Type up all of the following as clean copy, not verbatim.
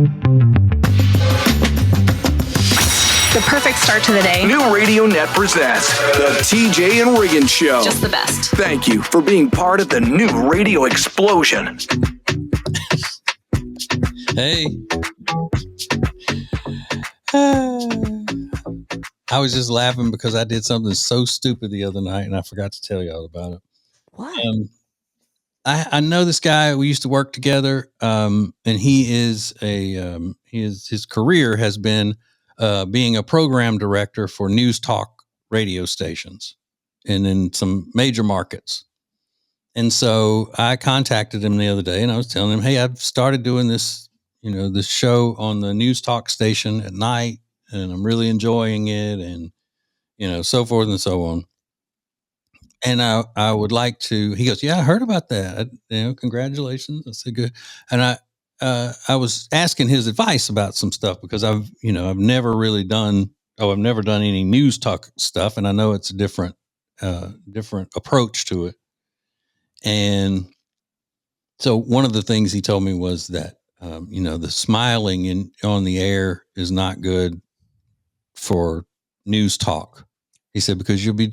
The perfect start to the day. New Radio Net presents the TJ and Riggins Show. Just the best. Thank you for being part of the new radio explosion. Hey. I was just laughing because I did something so stupid the other night and I forgot to tell y'all about it. What? I know this guy. We used to work together, and his career has been being a program director for news talk radio stations and in some major markets. And so I contacted him the other day and I was telling him, hey, I've started doing this, this show on the news talk station at night and I'm really enjoying it and, so forth and so on. And I would like to, he goes, yeah, I heard about that. Congratulations. I said, good. And I was asking his advice about some stuff because I've never done any news talk stuff. And I know it's a different approach to it. And so one of the things he told me was that, the smiling on the air is not good for news talk. He said, because you'll be,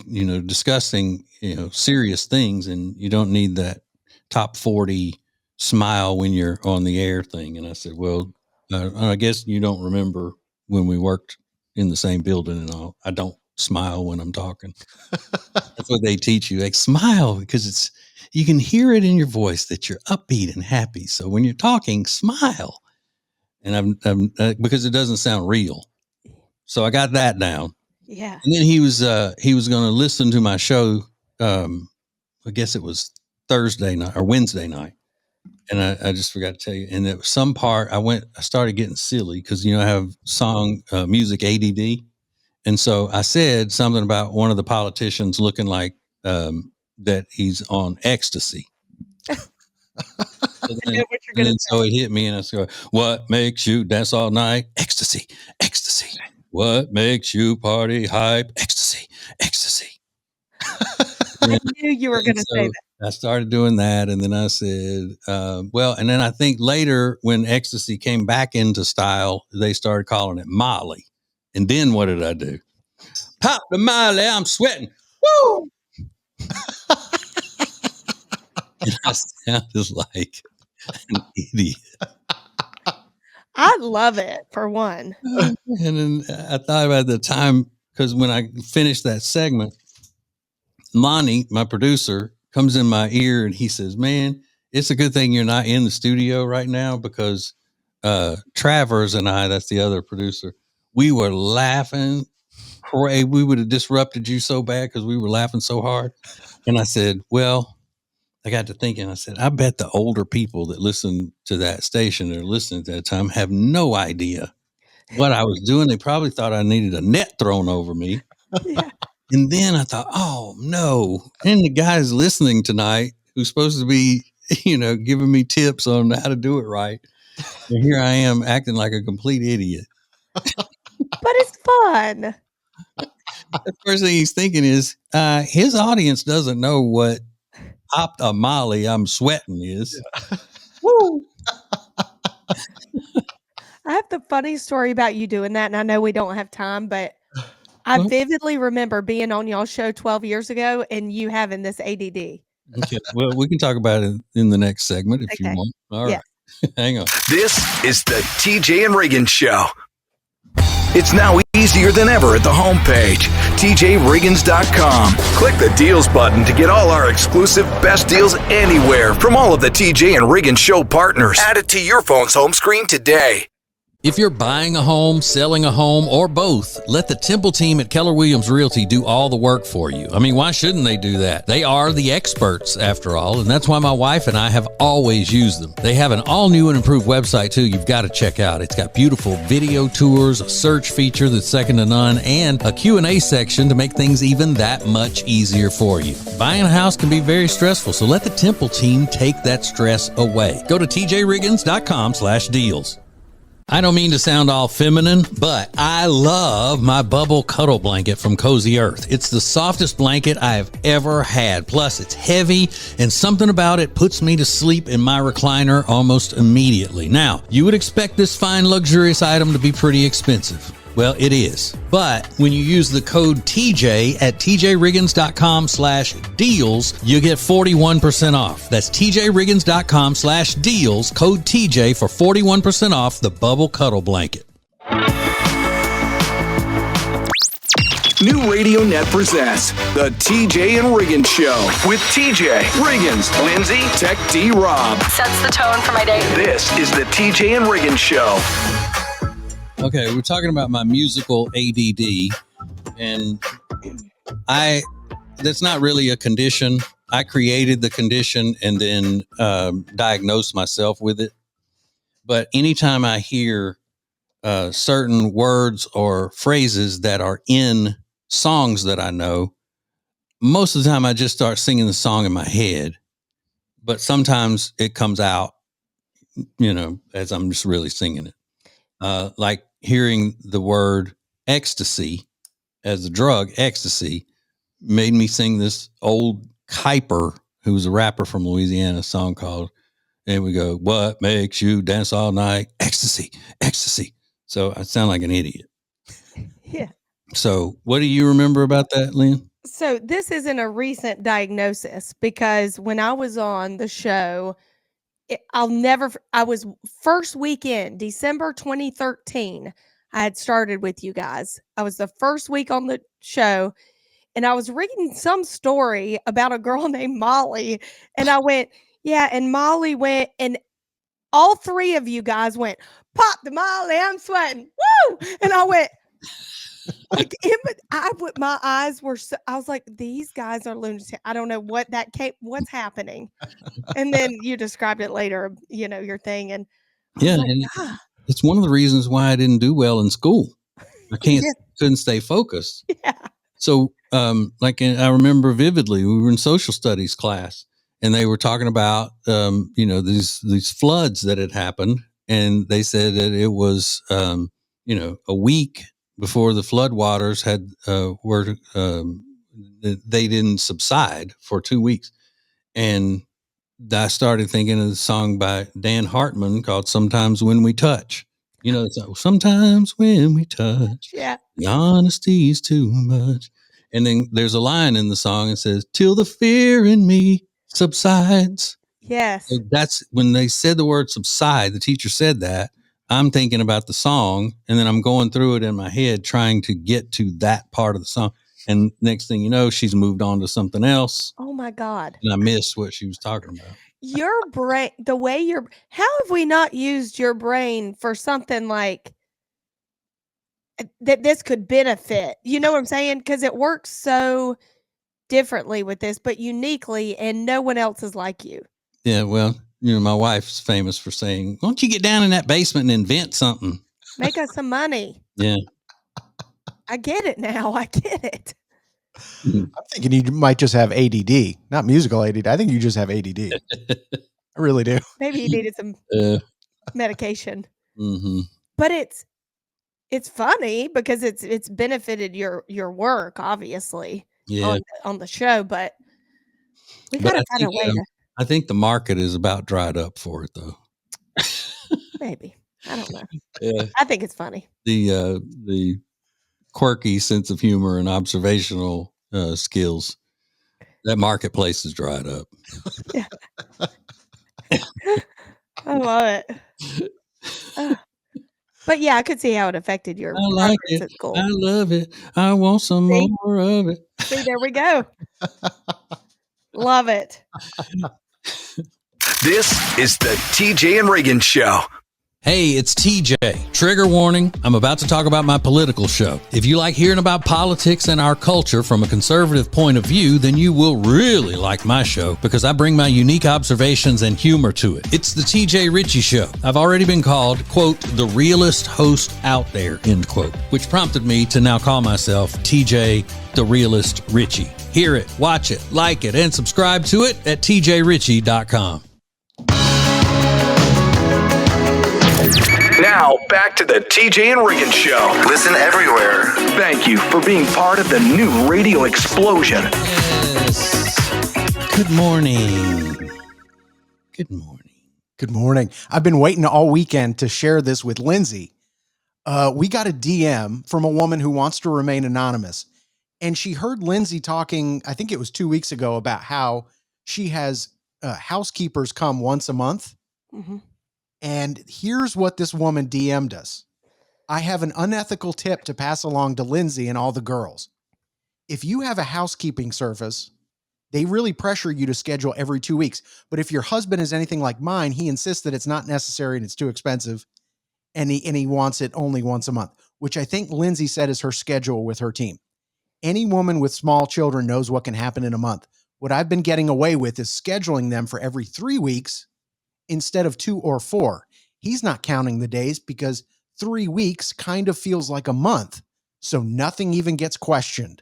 discussing, serious things and you don't need that top 40 smile when you're on the air thing. And I said, well, I guess you don't remember when we worked in the same building and all. I don't smile when I'm talking. That's what they teach you. Like smile because you can hear it in your voice that you're upbeat and happy. So when you're talking, smile. And I'm because it doesn't sound real. So I got that down. Yeah. And then he was going to listen to my show. I guess it was Thursday night or Wednesday night. And I just forgot to tell you. And there was some part I started getting silly because, I have music ADD. And so I said something about one of the politicians looking like that he's on ecstasy. So it hit me and I said, what makes you dance all night? Ecstasy, ecstasy. What makes you party hype? Ecstasy, ecstasy. I knew you were going to say that. I started doing that. And then I said, and then I think later when ecstasy came back into style, they started calling it Molly. And then what did I do? Pop the Molly, I'm sweating. Woo! And I sounded like an idiot. I love it, for one. And then I thought about the time, because when I finished that segment, Lonnie, my producer, comes in my ear and he says, man, it's a good thing you're not in the studio right now because Travers and I, that's the other producer, we were laughing. We would have disrupted you so bad because we were laughing so hard. And I said, well, I got to thinking, I said, I bet the older people that listen to that station or listening at that time have no idea what I was doing. They probably thought I needed a net thrown over me. Yeah. And then I thought, oh no. And the guy's listening tonight who's supposed to be, giving me tips on how to do it right. And here I am acting like a complete idiot. But it's fun. The first thing he's thinking is his audience doesn't know what Pop a Molly, I'm sweating is. Yeah. Woo. I have the funny story about you doing that, and I know we don't have time, but I vividly remember being on y'all's show 12 years ago and you having this ADD. Okay. Well, we can talk about it in the next segment if you want. All right. Hang on. This is the TJ and Riggins Show. It's now easier than ever at the homepage, tjriggins.com. Click the deals button to get all our exclusive best deals anywhere from all of the TJ and Riggins Show partners. Add it to your phone's home screen today. If you're buying a home, selling a home, or both, let the Temple team at Keller Williams Realty do all the work for you. I mean, why shouldn't they do that? They are the experts, after all, and that's why my wife and I have always used them. They have an all-new and improved website, too, you've got to check out. It's got beautiful video tours, a search feature that's second to none, and a Q&A section to make things even that much easier for you. Buying a house can be very stressful, so let the Temple team take that stress away. Go to tjriggins.com/deals. I don't mean to sound all feminine, but I love my bubble cuddle blanket from Cozy Earth. It's the softest blanket I have ever had. Plus, it's heavy, and something about it puts me to sleep in my recliner almost immediately. Now, you would expect this fine, luxurious item to be pretty expensive. Well, it is. But when you use the code TJ at tjriggins.com/deals, you get 41% off. That's tjriggins.com/deals, code TJ for 41% off the Bubble Cuddle Blanket. New Radio Net presents the TJ and Riggins Show with TJ, Riggins, Lindsay, Tech D Rob. Sets the tone for my day. This is the TJ and Riggins Show. Okay, we're talking about my musical ADD, and that's not really a condition. I created the condition and then diagnosed myself with it. But anytime I hear certain words or phrases that are in songs that I know, most of the time I just start singing the song in my head. But sometimes it comes out, as I'm just really singing it. Like hearing the word ecstasy as a drug, ecstasy, made me sing this old Kuiper, who was a rapper from Louisiana, song called, and we go, what makes you dance all night? Ecstasy, ecstasy. So I sound like an idiot. Yeah. So what do you remember about that, Lynn? So this isn't a recent diagnosis because when I was on the show, I was first weekend, December 2013. I had started with you guys. I was the first week on the show and I was reading some story about a girl named Molly. And I went, yeah. And Molly went, and all three of you guys went, pop the Molly, I'm sweating. Woo! And I went, like, my eyes were, I was like, these guys are lunatic. I don't know what's happening. And then you described it later, your thing. And yeah, and it's one of the reasons why I didn't do well in school. I couldn't stay focused. Yeah. So, I remember vividly, we were in social studies class and they were talking about, these floods that had happened. And they said that it was, a week before the floodwaters they didn't subside for 2 weeks. And I started thinking of the song by Dan Hartman called Sometimes When We Touch. It's like, sometimes when we touch, Yeah. the honesty is too much. And then there's a line in the song that says, till the fear in me subsides. Yes. So that's when they said the word subside, the teacher said that. I'm thinking about the song and then I'm going through it in my head, trying to get to that part of the song. And next thing you know, she's moved on to something else. Oh my God. And I missed what she was talking about. Your brain, how have we not used your brain for something like that this could benefit? You know what I'm saying? Because it works so differently with this, but uniquely, and no one else is like you. Yeah, well, my wife's famous for saying, why don't you get down in that basement and invent something? Make us some money. Yeah. I get it now. I get it. I'm thinking you might just have ADD, not musical ADD. I think you just have ADD. I really do. Maybe you needed some medication. Mm-hmm. But it's funny because it's benefited your work, obviously, on the show. But we gotta find a way to. I think the market is about dried up for it, though. Maybe. I don't know. Yeah. I think it's funny. The quirky sense of humor and observational skills, that marketplace is dried up. Yeah. I love it. But yeah, I could see how it affected your progress at school. I love it. I want some more of it. See, there we go. Love it. This is the TJ and Riggins Show. Hey, it's TJ. Trigger warning, I'm about to talk about my political show. If you like hearing about politics and our culture from a conservative point of view, then you will really like my show because I bring my unique observations and humor to it. It's the TJ Ritchie Show. I've already been called, quote, the realest host out there, end quote, which prompted me to now call myself TJ the Realist Ritchie. Hear it, watch it, like it, and subscribe to it at tjritchie.com. Now, back to the TJ and Riggins Show. Listen everywhere. Thank you for being part of the new radio explosion. Yes. Good morning. Good morning. Good morning. I've been waiting all weekend to share this with Lindsay. We got a DM from a woman who wants to remain anonymous. And she heard Lindsay talking, I think it was 2 weeks ago, about how she has housekeepers come once a month. Mm-hmm. And here's what this woman DM'd us. I have an unethical tip to pass along to Lindsay and all the girls. If you have a housekeeping service, they really pressure you to schedule every 2 weeks. But if your husband is anything like mine, he insists that it's not necessary and it's too expensive. And he wants it only once a month, which I think Lindsay said is her schedule with her team. Any woman with small children knows what can happen in a month. What I've been getting away with is scheduling them for every 3 weeks instead of 2 or 4. He's not counting the days because 3 weeks kind of feels like a month. So nothing even gets questioned.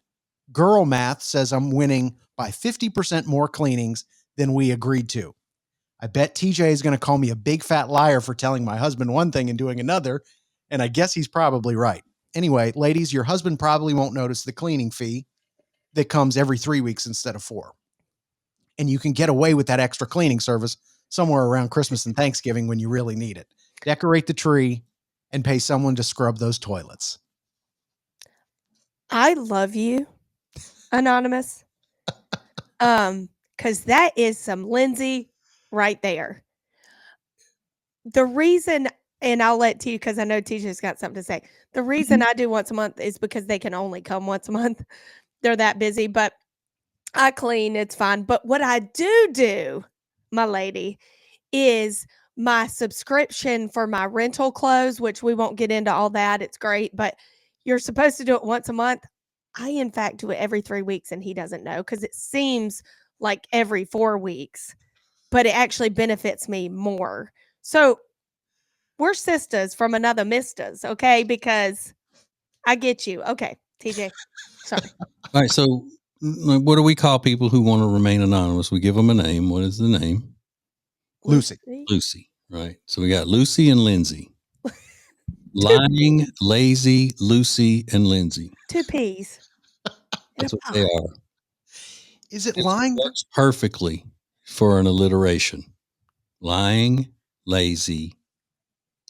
Girl math says I'm winning by 50% more cleanings than we agreed to. I bet TJ is going to call me a big fat liar for telling my husband one thing and doing another. And I guess he's probably right. Anyway, ladies, your husband probably won't notice the cleaning fee that comes every 3 weeks instead of 4. And you can get away with that extra cleaning service somewhere around Christmas and Thanksgiving when you really need it. Decorate the tree and pay someone to scrub those toilets. I love you, Anonymous. Because that is some Lindsay right there. The reason, and I'll let T, because I know TJ's got something to say. The reason I do once a month is because they can only come once a month. They're that busy, but I clean, it's fine. But what I do, my lady, is my subscription for my rental clothes, which we won't get into all that. It's great, but you're supposed to do it once a month. I, in fact, do it every 3 weeks, and he doesn't know because it seems like every 4 weeks, but it actually benefits me more. So we're sisters from another misters, okay? Because I get you. Okay, TJ. Sorry. All right. So, what do we call people who want to remain anonymous? We give them a name. What is the name? Lucy. Lucy. Right. So we got Lucy and Lindsay. Lying, lazy, Lucy, and Lindsay. 2 P's. That's what they are. Is it lying? Works perfectly for an alliteration. Lying, lazy,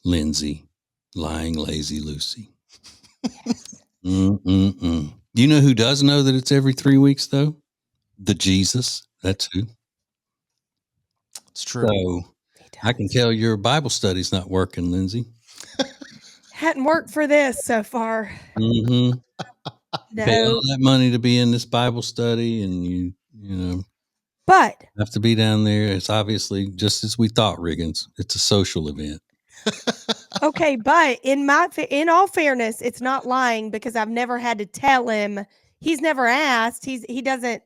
Lindsay. Lying, lazy, Lucy. Yes. You know who does know that it's every 3 weeks, though? The Jesus. That's who. It's true. So I can tell your Bible study's not working, Lindsay. Hadn't worked for this so far. Mm-hmm. No. Pay all that money to be in this Bible study, and you know, but have to be down there. It's obviously just as we thought, Riggins. It's a social event. okay, but in all fairness, it's not lying because I've never had to tell him. He's never asked. He doesn't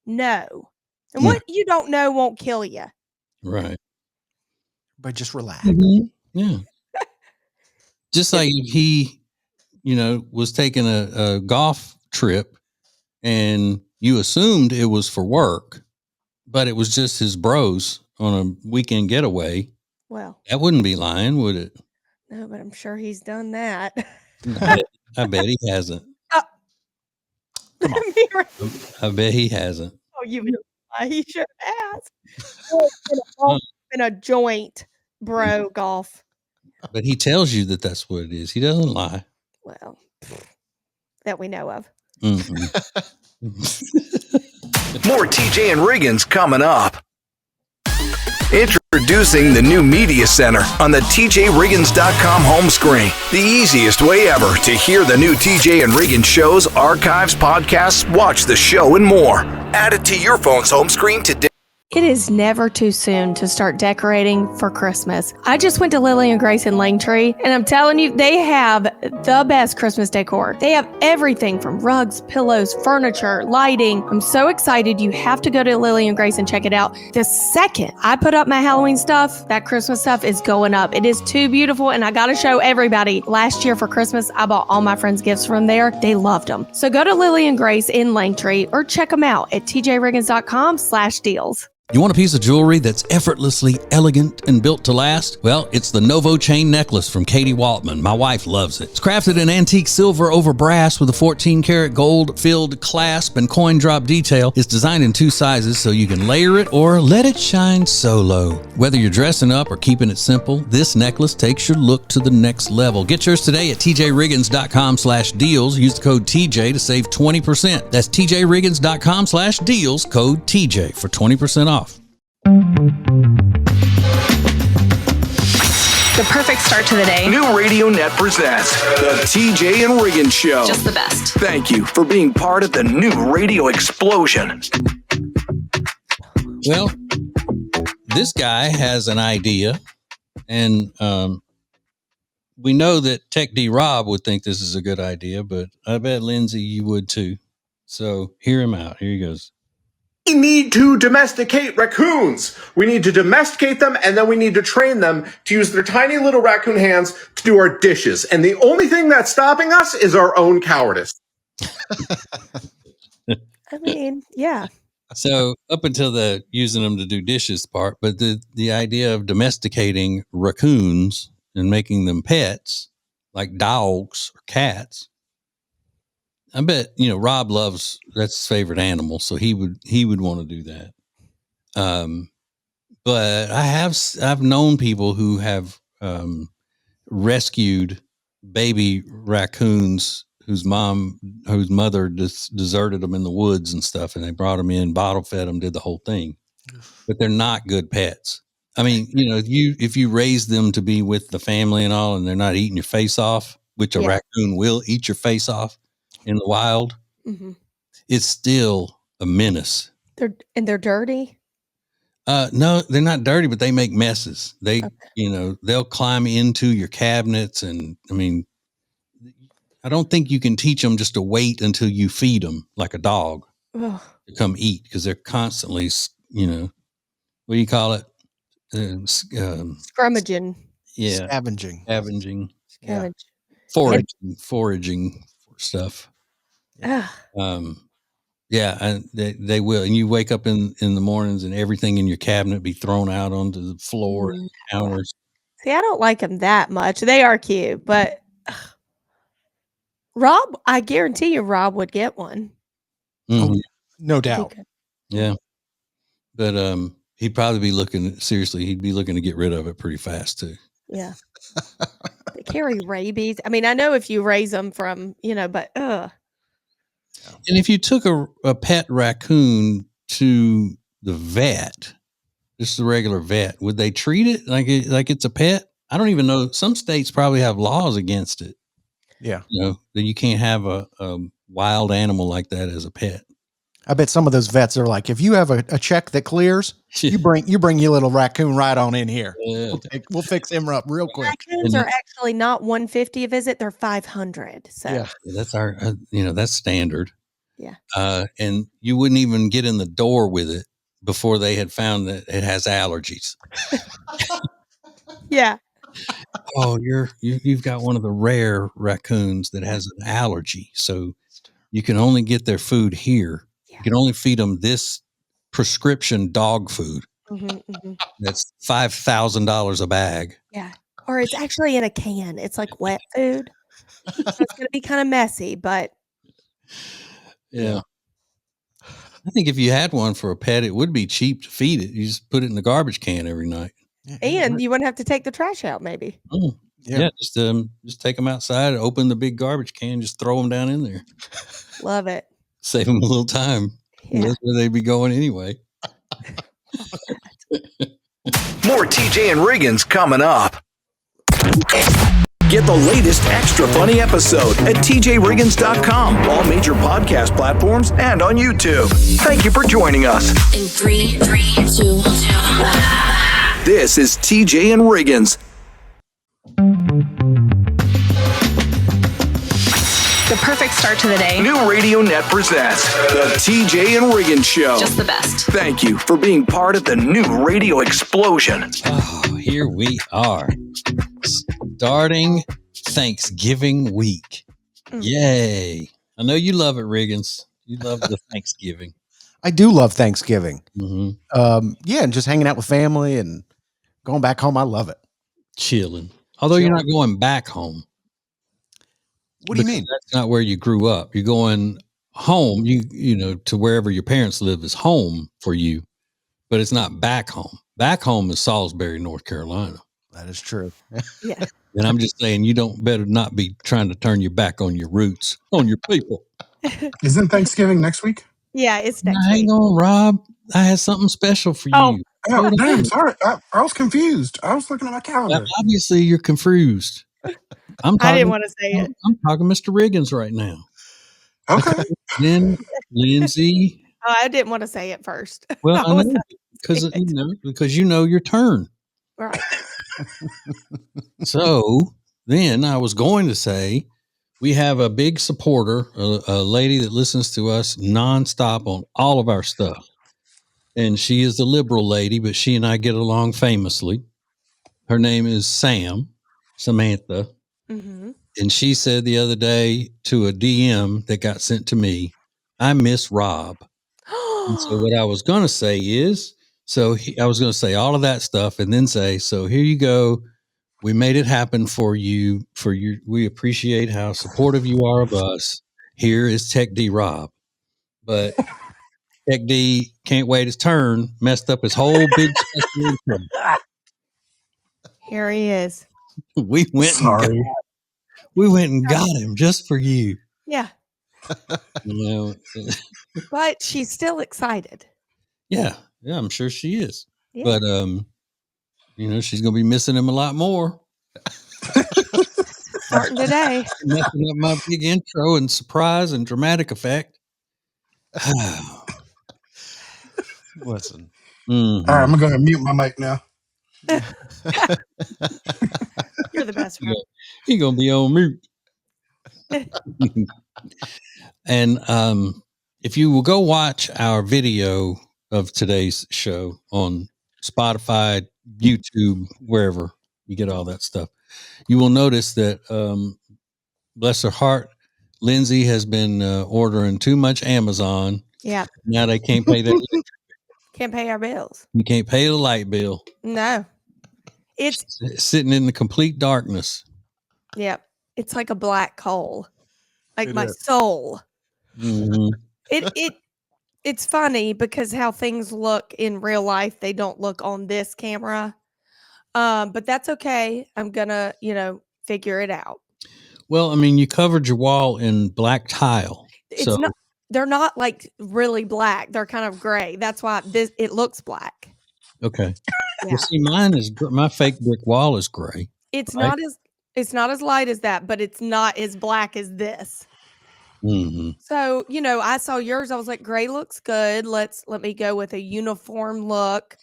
know, and what you don't know won't kill you. Right. But just relax. Mm-hmm. Yeah. Just like if he, was taking a golf trip and you assumed it was for work, but it was just his bros on a weekend getaway. Well, that wouldn't be lying, would it? No, but I'm sure he's done that. I bet he hasn't. Come on. I bet he hasn't. Oh, he should ask. In a joint, bro, golf. But he tells you that that's what it is. He doesn't lie. Well, that we know of. Mm-hmm. More TJ and Riggins coming up. Introducing the new Media Center on the TJRiggins.com home screen. The easiest way ever to hear the new TJ and Riggins shows, archives, podcasts, watch the show, and more. Add it to your phone's home screen today. It is never too soon to start decorating for Christmas. I just went to Lily and Grace in Langtree, and I'm telling you, they have the best Christmas decor. They have everything from rugs, pillows, furniture, lighting. I'm so excited. You have to go to Lily and Grace and check it out. The second I put up my Halloween stuff, that Christmas stuff is going up. It is too beautiful, and I got to show everybody. Last year for Christmas, I bought all my friends gifts from there. They loved them. So go to Lily and Grace in Langtree or check them out at tjriggins.com/deals. You want a piece of jewelry that's effortlessly elegant and built to last? Well, it's the Novo chain necklace from Katie Waltman. My wife loves it. It's crafted in antique silver over brass with a 14-karat gold-filled clasp and coin drop detail. It's designed in 2 sizes so you can layer it or let it shine solo. Whether you're dressing up or keeping it simple, this necklace takes your look to the next level. Get yours today at tjriggins.com/deals. Use the code TJ to save 20%. That's tjriggins.com/deals, code TJ for 20% off. The perfect start to the day. New Radio Net presents the TJ and Riggins Show. Just the best. Thank you for being part of the new radio explosion. Well, this guy has an idea, and we know that Tech D Rob would think this is a good idea, but I bet Lindsay you would too. So hear him out. Here he goes. We need to domesticate raccoons. We need to domesticate them, and then we need to train them to use their tiny little raccoon hands to do our dishes. And the only thing that's stopping us is our own cowardice. I mean, yeah. So up until the using them to do dishes part, but the idea of domesticating raccoons and making them pets like dogs or cats, I bet, Rob loves, that's his favorite animal. So he would want to do that. But I've known people who have, rescued baby raccoons whose mother deserted them in the woods and stuff. And they brought them in, bottle fed them, did the whole thing, but they're not good pets. I mean, if you raise them to be with the family and all, and they're not eating your face off, which a raccoon will eat your face off in the wild, it's still a menace. They're dirty. No, they're not dirty, but they make messes. They'll climb into your cabinets. And I mean, I don't think you can teach them just to wait until you feed them like a dog to come eat, because they're constantly, what do you call it? Scrummaging. Yeah. Scavenging. Yeah. Foraging for stuff. Yeah. Yeah, and they will. And you wake up in the mornings and everything in your cabinet be thrown out onto the floor and counters. See, I don't like them that much. They are cute, but Rob, I guarantee you Rob would get one. Mm-hmm. No doubt. Yeah. But he'd probably be looking to get rid of it pretty fast too. Yeah. They carry rabies. I mean, I know if you raise them from, but And if you took a pet raccoon to the vet, just the regular vet, would they treat it like it's a pet? I don't even know. Some states probably have laws against it. Yeah. That you can't have a wild animal like that as a pet. I bet some of those vets are like, if you have a check that clears, you bring your little raccoon right on in here. Yeah. We'll fix him up real quick. raccoons are actually not $150 a visit; they're $500. So Yeah. That's our, that's standard. Yeah. And you wouldn't even get in the door with it before they had found that it has allergies. yeah. Oh, you've got one of the rare raccoons that has an allergy, so you can only get their food here. Yeah. You can only feed them this prescription dog food. That's $5,000 a bag. Yeah, or it's actually in a can. It's like wet food, so it's going to be kind of messy. But yeah, I think if you had one for a pet, it would be cheap to feed it. You just put it in the garbage can every night. And you wouldn't have to take the trash out, maybe. Oh, yeah. Just take them outside, open the big garbage can, just throw them down in there. Love it. Save them a little time. Yeah. That's where they'd be going anyway. More TJ and Riggins coming up. Get the latest extra funny episode at tjriggins.com, all major podcast platforms, and on YouTube. Thank you for joining us. In 3, 2, 1. This is TJ and Riggins. The perfect start to the day. New Radio Net presents the TJ and Riggins Show. Just the best. Thank you for being part of the new radio explosion. Oh, here we are. Starting Thanksgiving week. Yay. I know you love it, Riggins. You love the Thanksgiving. I do love Thanksgiving. Mm-hmm. Yeah, and just hanging out with family and going back home. I love it. Chilling. Although you're not going back home. What do you mean? That's not where you grew up. You're going home. You know, to wherever your parents live is home for you, but it's not back home. Back home is Salisbury, North Carolina. That is true. Yeah. And I'm just saying, you don't better not be trying to turn your back on your roots, on your people. Isn't Thanksgiving next week? Yeah, it's next Hang week. on, Rob. I had something special for Oh. you. Oh, damn, sorry. I was confused. I was looking at my calendar. Obviously, you're confused. I didn't want to say it. I'm talking Mr. Riggins right now. Okay. Then Lindsay. Oh, I didn't want to say it first. Well, I was know, because you know your turn. right. So then I was going to say we have a big supporter, a lady that listens to us nonstop on all of our stuff. And she is the liberal lady, but she and I get along famously. Her name is Samantha. Mm-hmm. And she said the other day to a DM that got sent to me, I miss Rob. And so what I was going to say is, I was going to say all of that stuff and then say, so here you go. We made it happen for you. We appreciate how supportive you are of us. Here is Tech D Rob. But Tech D can't wait his turn, messed up his whole big special intro. Here he is. We went and got him just for you. Yeah. You know. But she's still excited. Yeah, I'm sure she is. Yeah. But you know, she's gonna be missing him a lot more. Starting today. Messing up my big intro and surprise and dramatic effect. Listen. Mm-hmm. All right, I'm going to mute my mic now. You're the best friend. He's gonna be on mute. And if you will go watch our video of today's show on Spotify, YouTube, wherever you get all that stuff, you will notice that, bless her heart, Lindsay has been ordering too much Amazon. Yeah. Now they can't pay their Can't pay our bills. You can't pay the light bill. No. It's sitting in the complete darkness. Yep. It's like a black hole. Like It my is. soul. Mm-hmm. It's funny because how things look in real life, they don't look on this camera. But that's okay. I'm gonna, figure it out. Well, I mean, you covered your wall in black tile. They're not like really black. They're kind of gray. That's why it looks black. Okay. Yeah. Well, see, my fake brick wall is gray. It's right? it's not as light as that, but it's not as black as this. Mm-hmm. So, I saw yours. I was like, gray looks good. Let me go with a uniform look.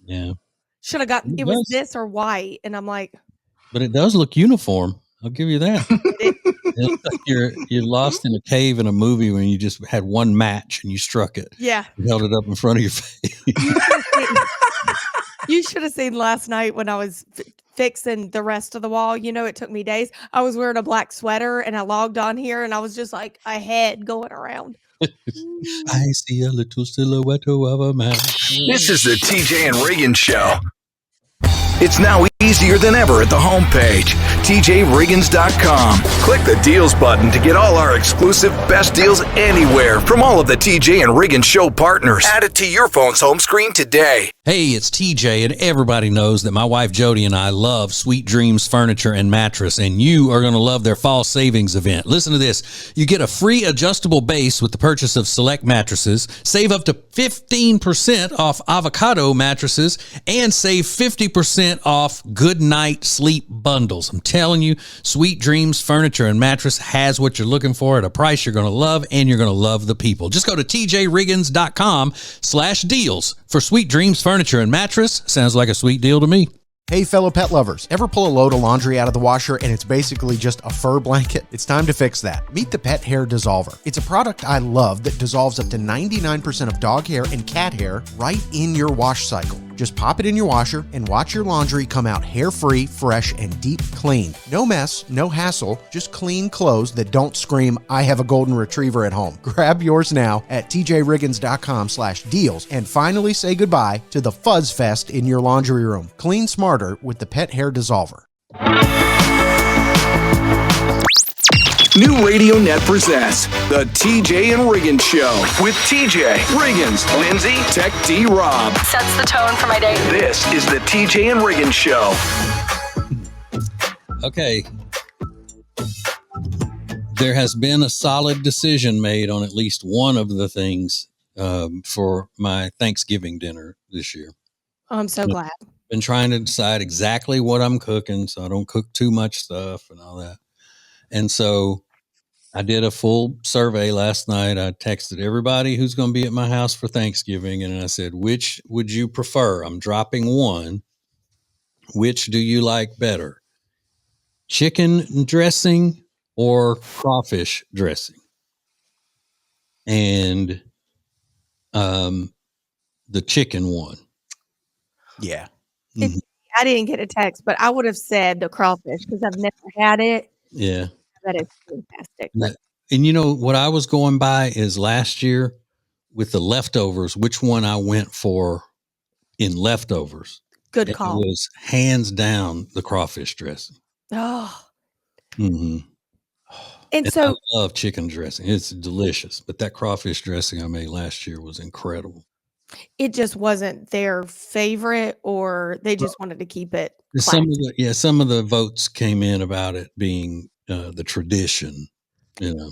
Yeah. Should have gotten it was this or white. And I'm like, but it does look uniform. I'll give you that. It looks like you're lost in a cave in a movie when you just had one match and you struck it. Yeah. You held it up in front of your face. You should have seen last night when I was fixing the rest of the wall. It took me days. I was wearing a black sweater and I logged on here and I was just like a head going around. I see a little silhouette of a man. This is the TJ and Riggins Show. It's now easier than ever at the homepage, TJRiggins.com. Click the deals button to get all our exclusive best deals anywhere from all of the TJ and Riggins Show partners. Add it to your phone's home screen today. Hey, it's TJ, and everybody knows that my wife Jody and I love Sweet Dreams Furniture and Mattress, and you are going to love their fall savings event. Listen to this. You get a free adjustable base with the purchase of select mattresses, save up to 15% off avocado mattresses, and save 50% off Good Night Sleep bundles. I'm telling you, Sweet Dreams Furniture and Mattress has what you're looking for at a price you're going to love, and you're going to love the people. Just go to tjriggins.com/deals for Sweet Dreams Furniture and Mattress. Sounds like a sweet deal to me. Hey, fellow pet lovers, ever pull a load of laundry out of the washer and it's basically just a fur blanket? It's time to fix that. Meet the Pet Hair Dissolver. It's a product I love that dissolves up to 99% of dog hair and cat hair right in your wash cycle. Just pop it in your washer and watch your laundry come out hair-free, fresh, and deep clean. No mess, no hassle, just clean clothes that don't scream, I have a golden retriever at home. Grab yours now at tjriggins.com/deals and finally say goodbye to the fuzz fest in your laundry room. Clean smarter with the Pet Hair Dissolver. New Radio Net presents the TJ and Riggins Show with TJ, Riggins, Lindsay, Tech D Rob. Sets the tone for my day. This is the TJ and Riggins Show. Okay. There has been a solid decision made on at least one of the things for my Thanksgiving dinner this year. I'm so glad. Been trying to decide exactly what I'm cooking so I don't cook too much stuff and all that. And so I did a full survey last night. I texted everybody who's going to be at my house for Thanksgiving, and I said, which would you prefer? I'm dropping one. Which do you like better? Chicken dressing or crawfish dressing? And the chicken one. Yeah. Mhm. I didn't get a text, but I would have said the crawfish because I've never had it. Yeah. That is fantastic. And you know what I was going by is last year with the leftovers, which one I went for in leftovers. Good It call. was hands down the crawfish dressing. Oh, Mm-hmm. and And so I love chicken dressing. It's delicious. But that crawfish dressing I made last year was incredible. it just wasn't their favorite, or they just wanted to keep it. Some classy. some of the votes came in about it being the tradition, you know.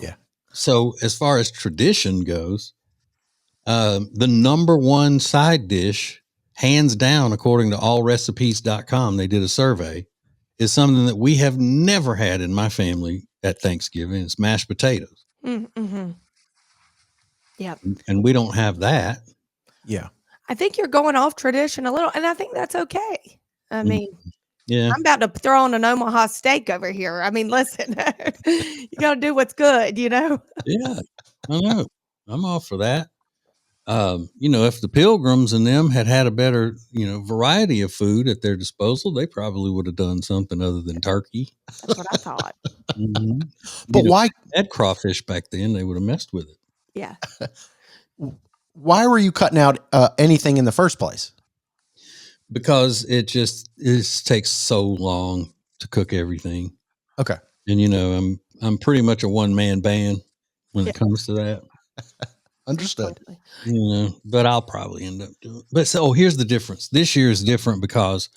Yeah. So as far as tradition goes, the number one side dish, hands down, according to allrecipes.com, they did a survey, is something that we have never had in my family at Thanksgiving. It's mashed potatoes. Mm-hmm. Yeah. And we don't have that. Yeah. I think you're going off tradition a little, and I think that's okay. I mean, Yeah. I'm about to throw on an Omaha steak over here. I mean, listen, you got to do what's good, you know? Yeah. I know. I'm all for that. You know, if the Pilgrims and them had a better, variety of food at their disposal, they probably would have done something other than turkey. That's what I thought. Mm-hmm. But why had crawfish back then? They would have messed with it. Yeah. why were you cutting out anything in the first place? Because it takes so long to cook everything. Okay. And I'm pretty much a one-man band when it comes to that. Understood. But I'll probably end up doing it. But so here's the difference. This year is different because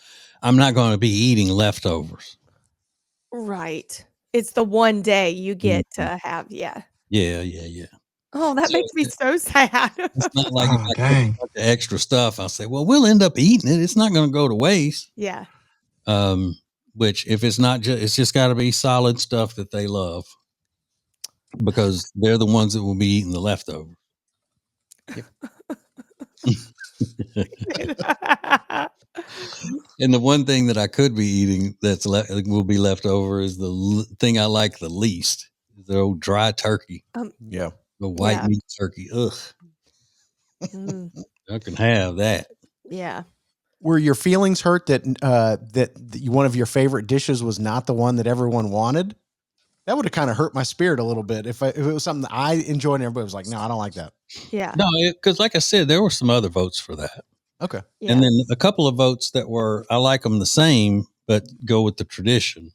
I'm not going to be eating leftovers. Right. It's the one day you get to have. Yeah. Yeah. Oh, that makes me so sad. It's not like Oh, if I dang. cook the extra stuff, I'll say, well, we'll end up eating it. It's not going to go to waste. Yeah. Which if it's not it's just got to be solid stuff that they love because they're the ones that will be eating the leftovers. And the one thing that I could be eating will be left over is the thing I like the least, the old dry turkey. Yeah. The white meat turkey. Ugh. I can have that. Yeah. Were your feelings hurt that one of your favorite dishes was not the one that everyone wanted? That would have kind of hurt my spirit a little bit if it was something that I enjoyed and everybody was like, no, I don't like that. Yeah. No, because like I said, there were some other votes for that. Okay. Yeah. And then a couple of votes that were, I like them the same, but go with the tradition.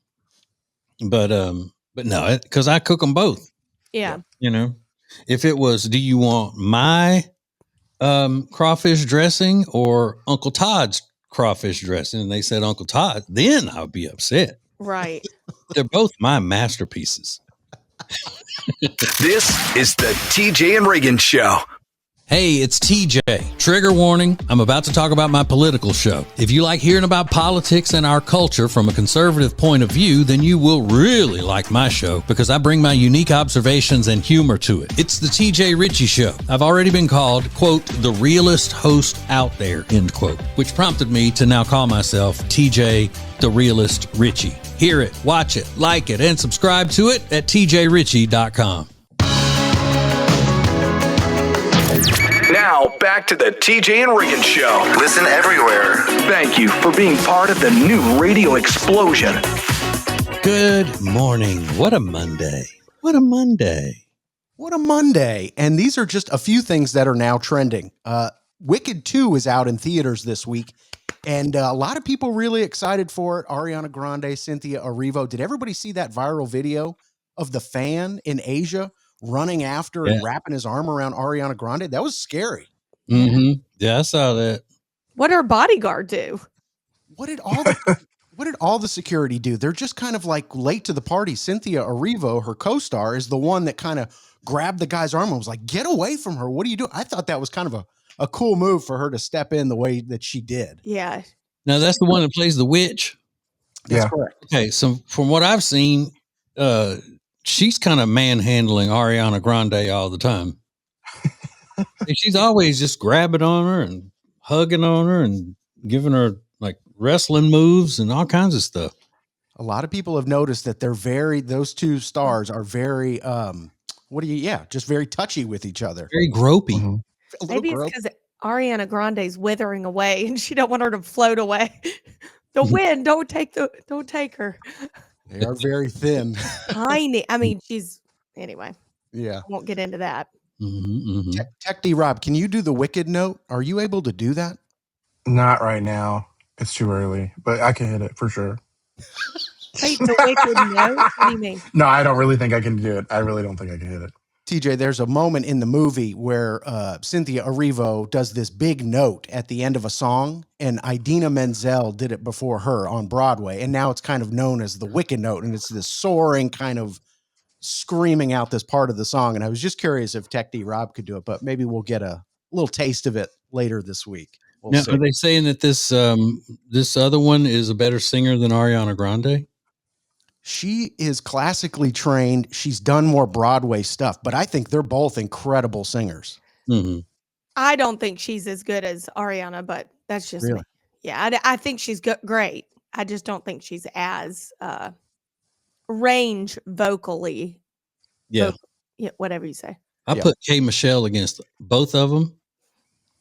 But no, because I cook them both. Yeah. If it was, do you want my crawfish dressing or Uncle Todd's crawfish dressing? And they said Uncle Todd, then I'll be upset. Right. They're both my masterpieces. This is the TJ and Riggins Show. Hey, it's TJ. Trigger warning, I'm about to talk about my political show. If you like hearing about politics and our culture from a conservative point of view, then you will really like my show because I bring my unique observations and humor to it. It's the TJ Ritchie Show. I've already been called, quote, the realest host out there, end quote, which prompted me to now call myself TJ the Realist Ritchie. Hear it, watch it, like it, and subscribe to it at tjritchie.com. Now, Now, back to the TJ and Riggins Show. Listen everywhere. Thank you for being part of the new radio explosion. Good morning. What a Monday. What a Monday. What a Monday. And these are just a few things that are now trending. Wicked 2 is out in theaters this week, and a lot of people really excited for it. Ariana Grande, Cynthia Erivo. Did everybody see that viral video of the fan in Asia running after and wrapping his arm around Ariana Grande? That was scary. Mm-hmm. Yeah, I saw that. What did her bodyguard do? What did all the security do? They're just kind of like late to the party. Cynthia Erivo, her co-star, is the one that kind of grabbed the guy's arm and was like, "Get away from her. What are you doing?" I thought that was kind of a cool move for her to step in the way that she did. Yeah. Now, that's the one that plays the witch? That's correct. Okay, so from what I've seen, she's kind of manhandling Ariana Grande all the time. And she's always just grabbing on her and hugging on her and giving her like wrestling moves and all kinds of stuff. A lot of people have noticed that those two stars are very, just very touchy with each other. Very gropey. Mm-hmm. Maybe it's because Ariana Grande's withering away and she don't want her to float away. The wind, don't take her. They are very thin. Tiny. I mean, anyway. Yeah. I won't get into that. Mm-hmm. Tech D Rob, can you do the Wicked note? Are you able to do that? Not right now. It's too early, but I can hit it for sure. Wait, the Wicked note? What do you mean? No, I don't really think I can do it. I really don't think I can hit it. TJ, there's a moment in the movie where Cynthia Erivo does this big note at the end of a song, and Idina Menzel did it before her on Broadway, and now it's kind of known as the Wicked note, and it's this soaring kind of screaming out this part of the song. And I was just curious if Tech D Rob could do it, but maybe we'll get a little taste of it later this week. Now, are they saying that this other one is a better singer than Ariana Grande? She is classically trained. She's done more Broadway stuff, but I think they're both incredible singers. Mm-hmm. I don't think she's as good as Ariana, but that's just Really? me. Yeah, I think she's great. I just don't think she's as range vocally. Yeah. Whatever you say. I put K. Michelle against both of them.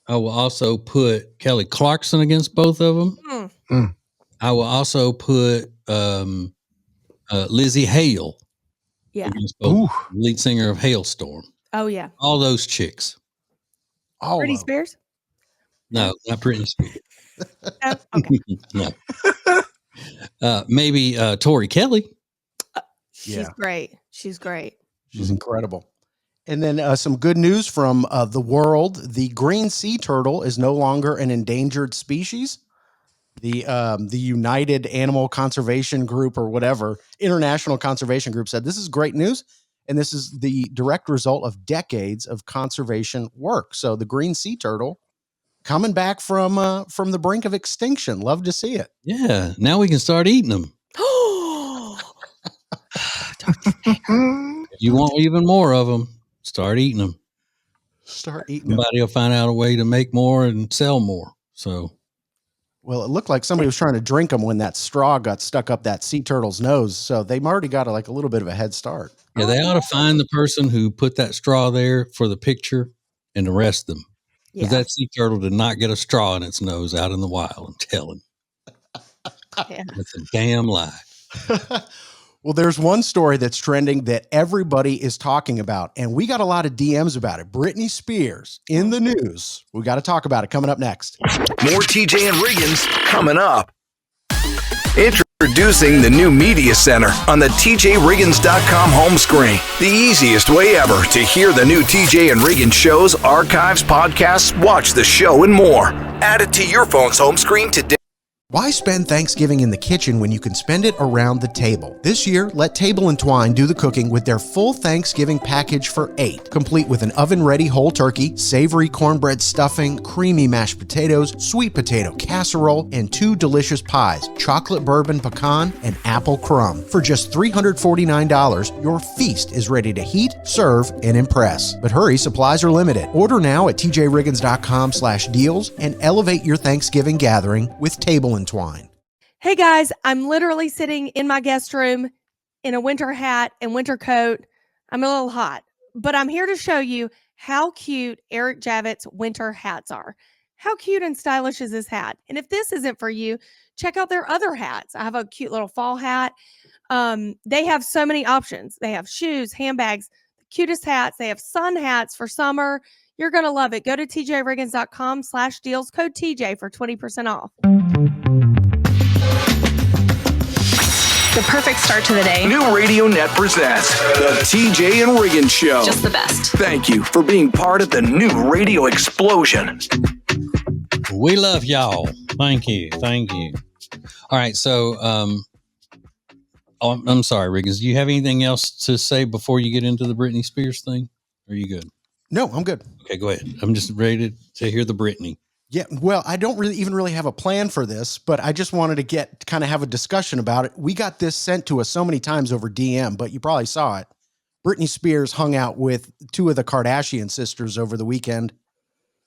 I will also put Kelly Clarkson against both of them. I will also put Lizzie Hale against both. Lead singer of Hailstorm. Oh, yeah. All those chicks. Britney Spears? No, not Britney Spears. Oh, okay. No. Maybe Tori Kelly. She's great. She's great. She's incredible. And then some good news from the world. The green sea turtle is no longer an endangered species. The United Animal Conservation Group or whatever, International Conservation Group said this is great news. And this is the direct result of decades of conservation work. So the green sea turtle coming back from the brink of extinction. Love to see it. Yeah. Now we can start eating them. If you want even more of them, start eating them. Start eating them. Somebody will find out a way to make more and sell more. So, well, it looked like somebody was trying to drink them when that straw got stuck up that sea turtle's nose. So they've already got a little bit of a head start. Yeah, they ought to find the person who put that straw there for the picture and arrest them. Because that sea turtle did not get a straw in its nose out in the wild. I'm telling you. That's a damn lie. Well, there's one story that's trending that everybody is talking about, and we got a lot of DMs about it. Britney Spears in the news. We got to talk about it coming up next. More TJ and Riggins coming up. Introducing the new Media Center on the TJRiggins.com home screen. The easiest way ever to hear the new TJ and Riggins shows, archives, podcasts, watch the show, and more. Add it to your phone's home screen today. Why spend Thanksgiving in the kitchen when you can spend it around the table? This year, let Table & Twine do the cooking with their full Thanksgiving package for $8, complete with an oven-ready whole turkey, savory cornbread stuffing, creamy mashed potatoes, sweet potato casserole, and 2 delicious pies, chocolate bourbon pecan and apple crumb. For just $349, your feast is ready to heat, serve, and impress. But hurry, supplies are limited. Order now at tjriggins.com/deals and elevate your Thanksgiving gathering with Table & Twine. Hey guys, I'm literally sitting in my guest room in a winter hat and winter coat. I'm a little hot, but I'm here to show you how cute Eric Javits winter hats are. How cute and stylish is this hat? And if this isn't for you, check out their other hats. I have a cute little fall hat. They have so many options. They have shoes, handbags, the cutest hats. They have sun hats for summer. You're going to love it. Go to tjriggins.com/deals, code TJ for 20% off. The perfect start to the day. New Radio Net presents the TJ and Riggins Show. Just the best. Thank you for being part of the new radio explosion. We love y'all. Thank you. Thank you. All right. So, I'm sorry, Riggins. Do you have anything else to say before you get into the Britney Spears thing? Or are you good? No, I'm good. Okay, go ahead. I'm just ready to hear the Britney. Yeah, well, I don't really have a plan for this, but I just wanted to kind of have a discussion about it. We got this sent to us so many times over DM, but you probably saw it. Britney Spears hung out with two of the Kardashian sisters over the weekend,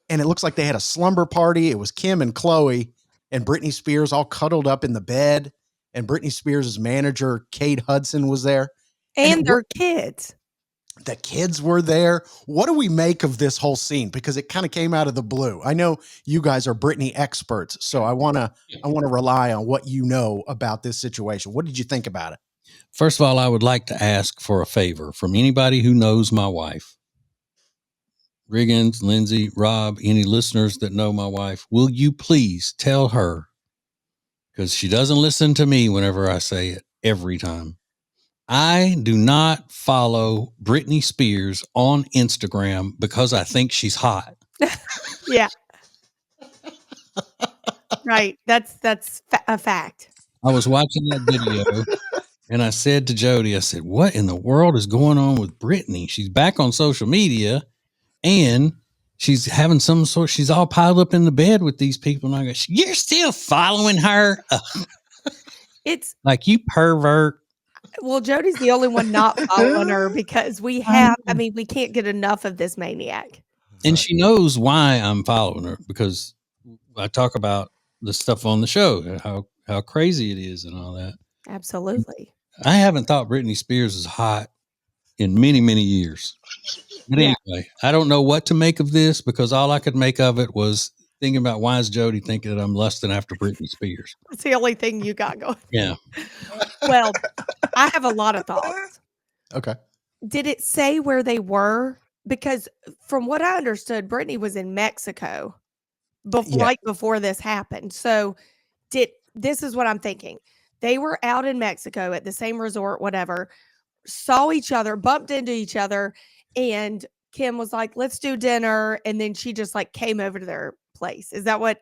and it looks like they had a slumber party. It was Kim and Khloe, and Britney Spears all cuddled up in the bed, and Britney Spears' manager, Kate Hudson, was there. And their kids. The kids were there. What do we make of this whole scene? Because it kind of came out of the blue. I know you guys are Britney experts, so I want to rely on what you know about this situation. What did you think about it? First of all, I would like to ask for a favor from anybody who knows my wife. Riggins, Lindsay, Rob, any listeners that know my wife, will you please tell her, because she doesn't listen to me whenever I say it every time. I do not follow Britney Spears on Instagram because I think she's hot. Yeah. Right. That's a fact. I was watching that video and I said to Jody, I said, what in the world is going on with Britney? She's back on social media and she's having she's all piled up in the bed with these people. And I go, you're still following her? It's like, you pervert. Well, Jody's the only one not following her because we can't get enough of this maniac. And she knows why I'm following her because I talk about the stuff on the show, how crazy it is and all that. Absolutely. I haven't thought Britney Spears is hot in many, many years. But anyway, I don't know what to make of this because all I could make of it was thinking about why is Jody thinking that I'm lusting after Britney Spears. That's the only thing you got going. Yeah. Well, I have a lot of thoughts. Okay. Did it say where they were? Because from what I understood, Britney was in Mexico right before this happened. So this is what I'm thinking. They were out in Mexico at the same resort, whatever, saw each other, bumped into each other, and Kim was like, let's do dinner. And then she just like came over to their place. Is that what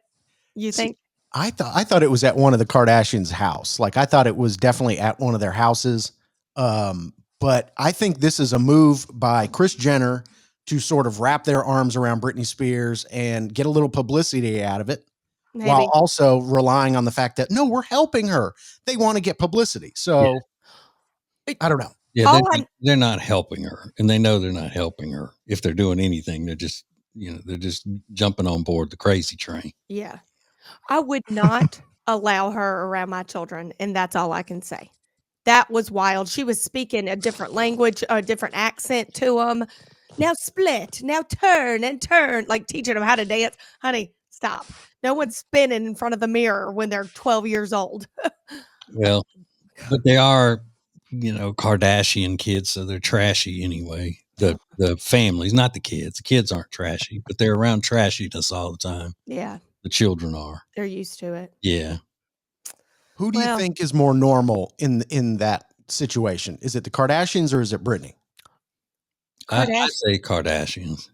you think? I thought it was at one of the Kardashians' house. Like, I thought it was definitely at one of their houses. But I think this is a move by Kris Jenner to sort of wrap their arms around Britney Spears and get a little publicity out of it. Maybe. While also relying on the fact that, no, we're helping her. They want to get publicity. So I don't know. Yeah, they're not helping her, and they know they're not helping her. If they're doing anything, they're just jumping on board the crazy train. Yeah. I would not allow her around my children, and that's all I can say. That was wild. She was speaking a different language, a different accent to them. Now split, now turn and turn, like teaching them how to dance. Honey, stop. No one's spinning in front of the mirror when they're 12 years old. Well, but they are, Kardashian kids, so they're trashy anyway. The families, not the kids. The kids aren't trashy, but they're around trashiness all the time. Yeah. The children are. They're used to it. Yeah. Who do you think is more normal in that situation? Is it the Kardashians or is it Britney? I say Kardashians.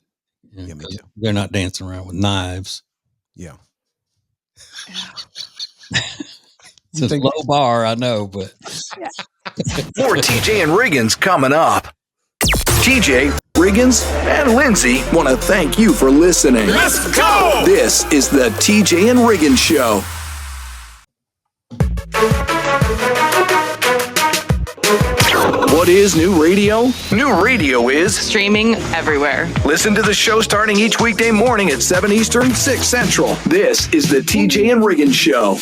Yeah, me too. They're not dancing around with knives. Yeah. It's a low bar, I know, but. More TJ and Riggins coming up. TJ, Riggins, and Lindsay want to thank you for listening. Let's go! This is the TJ and Riggins Show. What is new radio? New radio is Streaming everywhere. listen to the show starting each weekday morning at 7 Eastern, 6 Central. This is the TJ and Riggins Show.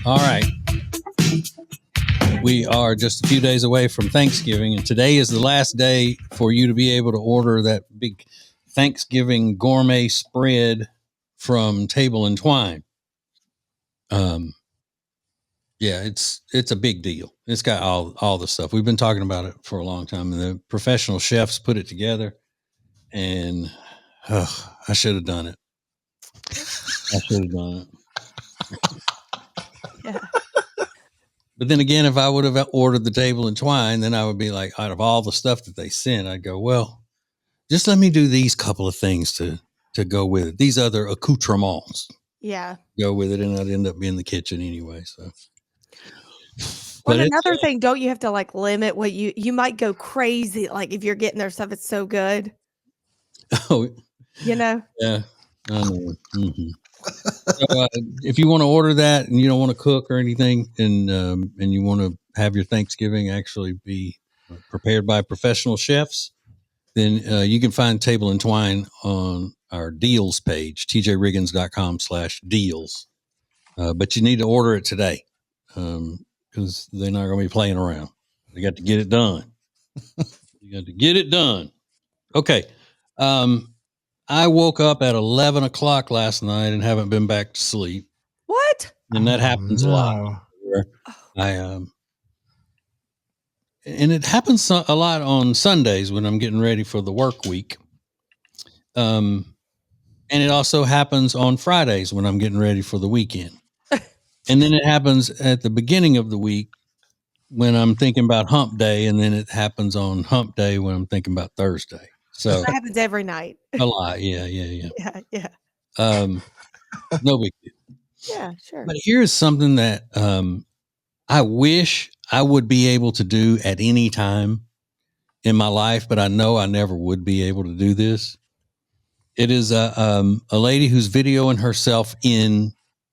All right. We are just a few days away from Thanksgiving, and today is the last day for you to be able to order that big Thanksgiving gourmet spread from Table and Twine. Yeah, it's a big deal. It's got all the stuff. We've been talking about it for a long time, and the professional chefs put it together, and I should have done it. Yeah. But then again, if I would have ordered the Table and Twine, then I would be like, out of all the stuff that they sent, I'd go, well, just let me do these couple of things to go with it. These other accoutrements Yeah. go with it, and I'd end up being in the kitchen anyway. So, Well, but another thing, don't you have to like limit what you might go crazy like if you're getting their stuff, it's so good. Oh, You know? yeah, I know. Mm-hmm. So, if you want to order that and you don't want to cook or anything, and you want to have your Thanksgiving actually be prepared by professional chefs, then you can find Table and Twine on our deals page, tjriggins.com/deals. But you need to order it today because they're not going to be playing around. They got to get it done. Okay. I woke up at 11 o'clock last night and haven't been back to sleep. What? And that happens a lot. And it happens a lot on Sundays when I'm getting ready for the work week. And it also happens on Fridays when I'm getting ready for the weekend. And then it happens at the beginning of the week when I'm thinking about hump day. And then it happens on hump day when I'm thinking about Thursday. So that happens every night. A lot. Yeah. Yeah. No big deal. Yeah, sure. But here's something that I wish I would be able to do at any time in my life, but I know I never would be able to do this. It is a lady who's videoing herself in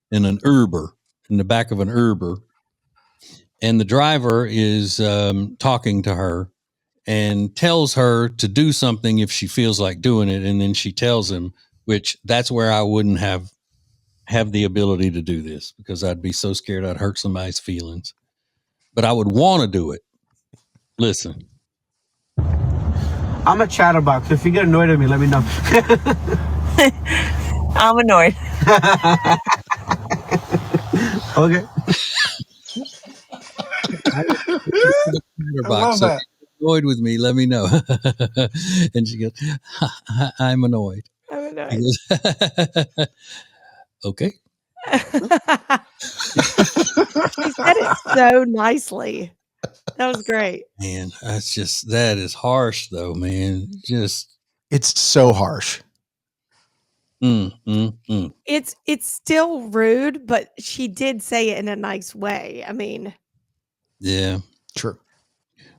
an Uber, in the back of an Uber, and the driver is talking to her and tells her to do something if she feels like doing it, and then she tells him, which that's where I wouldn't have the ability to do this because I'd be so scared I'd hurt somebody's feelings. But I would want to do it. Listen. I'm a chatterbox. If you get annoyed at me, let me know. I'm annoyed. Okay. I love so that. if you're annoyed with me, let me know. And she goes, I'm annoyed. I'm annoyed. He goes, okay. She said it so nicely. That was great. Man, that is harsh though, man. It's so harsh. It's still rude, but she did say it in a nice way. I mean, yeah, true.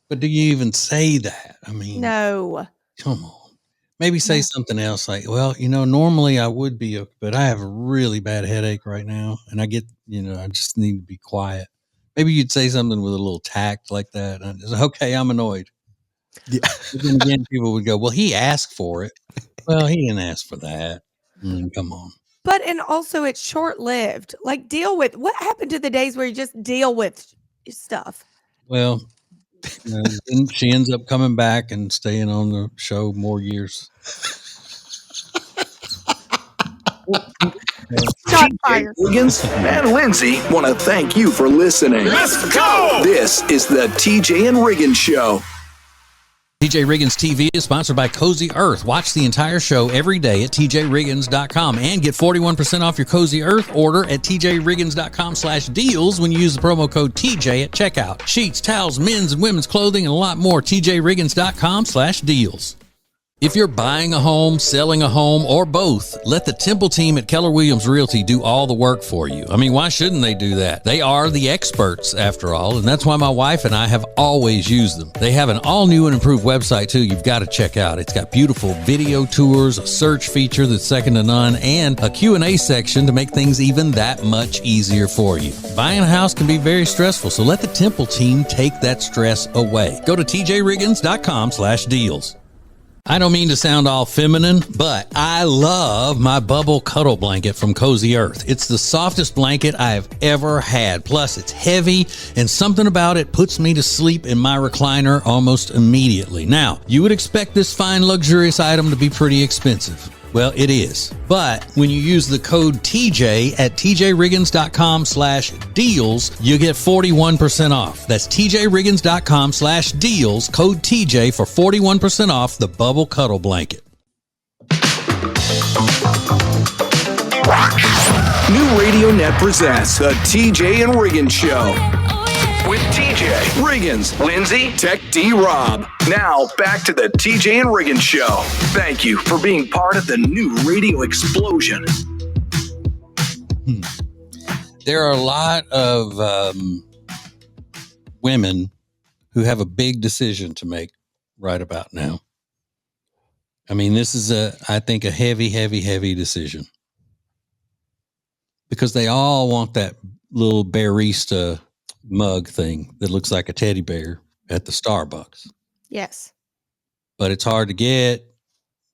But do you even say that? I mean, no. Come on. Maybe say something else like, well, normally I would be, but I have a really bad headache right now. And I get, I just need to be quiet. Maybe you'd say something with a little tact like that. And just, okay, I'm annoyed. Yeah. But then again, people would go, well, he asked for it. Well, he didn't ask for that. Come on. But, and also it's short-lived. Like deal with, what happened to the days where you just deal with stuff? Well, then she ends up coming back and staying on the show more years. TJ Riggins and Lindsay want to thank you for listening. Let's go! This is the TJ and Riggins Show. TJ Riggins TV is sponsored by Cozy Earth. Watch the entire show every day at tjriggins.com and get 41% off your Cozy Earth order at tjriggins.com/deals when you use the promo code TJ at checkout. Sheets, towels, men's and women's clothing, and a lot more. tjriggins.com/deals. If you're buying a home, selling a home, or both, let the Temple team at Keller Williams Realty do all the work for you. I mean, why shouldn't they do that? They are the experts, after all, and that's why my wife and I have always used them. They have an all-new and improved website, too, you've got to check out. It's got beautiful video tours, a search feature that's second to none, and a Q&A section to make things even that much easier for you. Buying a house can be very stressful, so let the Temple team take that stress away. Go to tjriggins.com/deals. I don't mean to sound all feminine, but I love my bubble cuddle blanket from Cozy Earth. It's the softest blanket I've ever had. Plus, it's heavy, and something about it puts me to sleep in my recliner almost immediately. Now, you would expect this fine, luxurious item to be pretty expensive. Well, it is. But when you use the code TJ at tjriggins.com/deals, you get 41% off. That's tjriggins.com/deals, code TJ for 41% off the bubble cuddle blanket. New Radio Net presents the TJ and Riggins Show. With TJ, Riggins, Lindsay, Tech D Rob. Now, back to the TJ and Riggins Show. Thank you for being part of the new radio explosion. There are a lot of women who have a big decision to make right about now. I mean, this is I think a heavy decision. Because they all want that little barista mug thing that looks like a teddy bear at the Starbucks. Yes. But it's hard to get.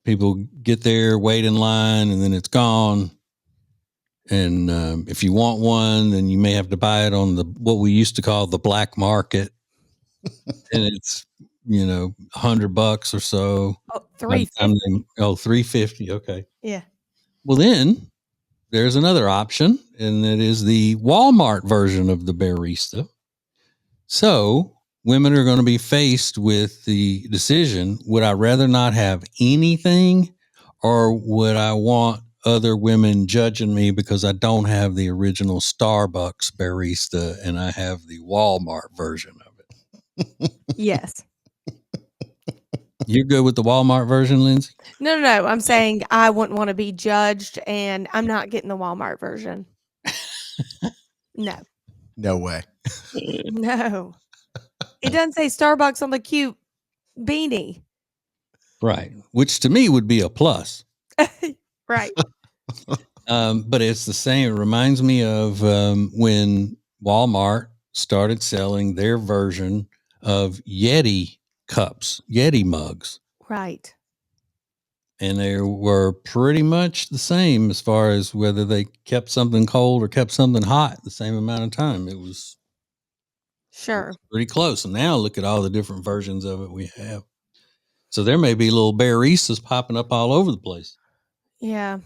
People get there, wait in line, and then it's gone. And if you want one, then you may have to buy it on what we used to call the black market. And it's, $100 or so. Oh, $350. $350. Okay. Yeah. Well, then there's another option, and it is the Walmart version of the barista. So women are going to be faced with the decision, would I rather not have anything, or would I want other women judging me because I don't have the original Starbucks barista and I have the Walmart version of it? Yes. You're good with the Walmart version, Lindsay? No. I'm saying I wouldn't want to be judged, and I'm not getting the Walmart version. No. No way. No. It doesn't say Starbucks on the cute beanie. Right. Which to me would be a plus. Right. But it's the same. It reminds me of when Walmart started selling their version of Yeti cups, Yeti mugs. Right. And they were pretty much the same as far as whether they kept something cold or kept something hot the same amount of time. It was pretty close. And now look at all the different versions of it we have. So there may be little baristas popping up all over the place. Yeah.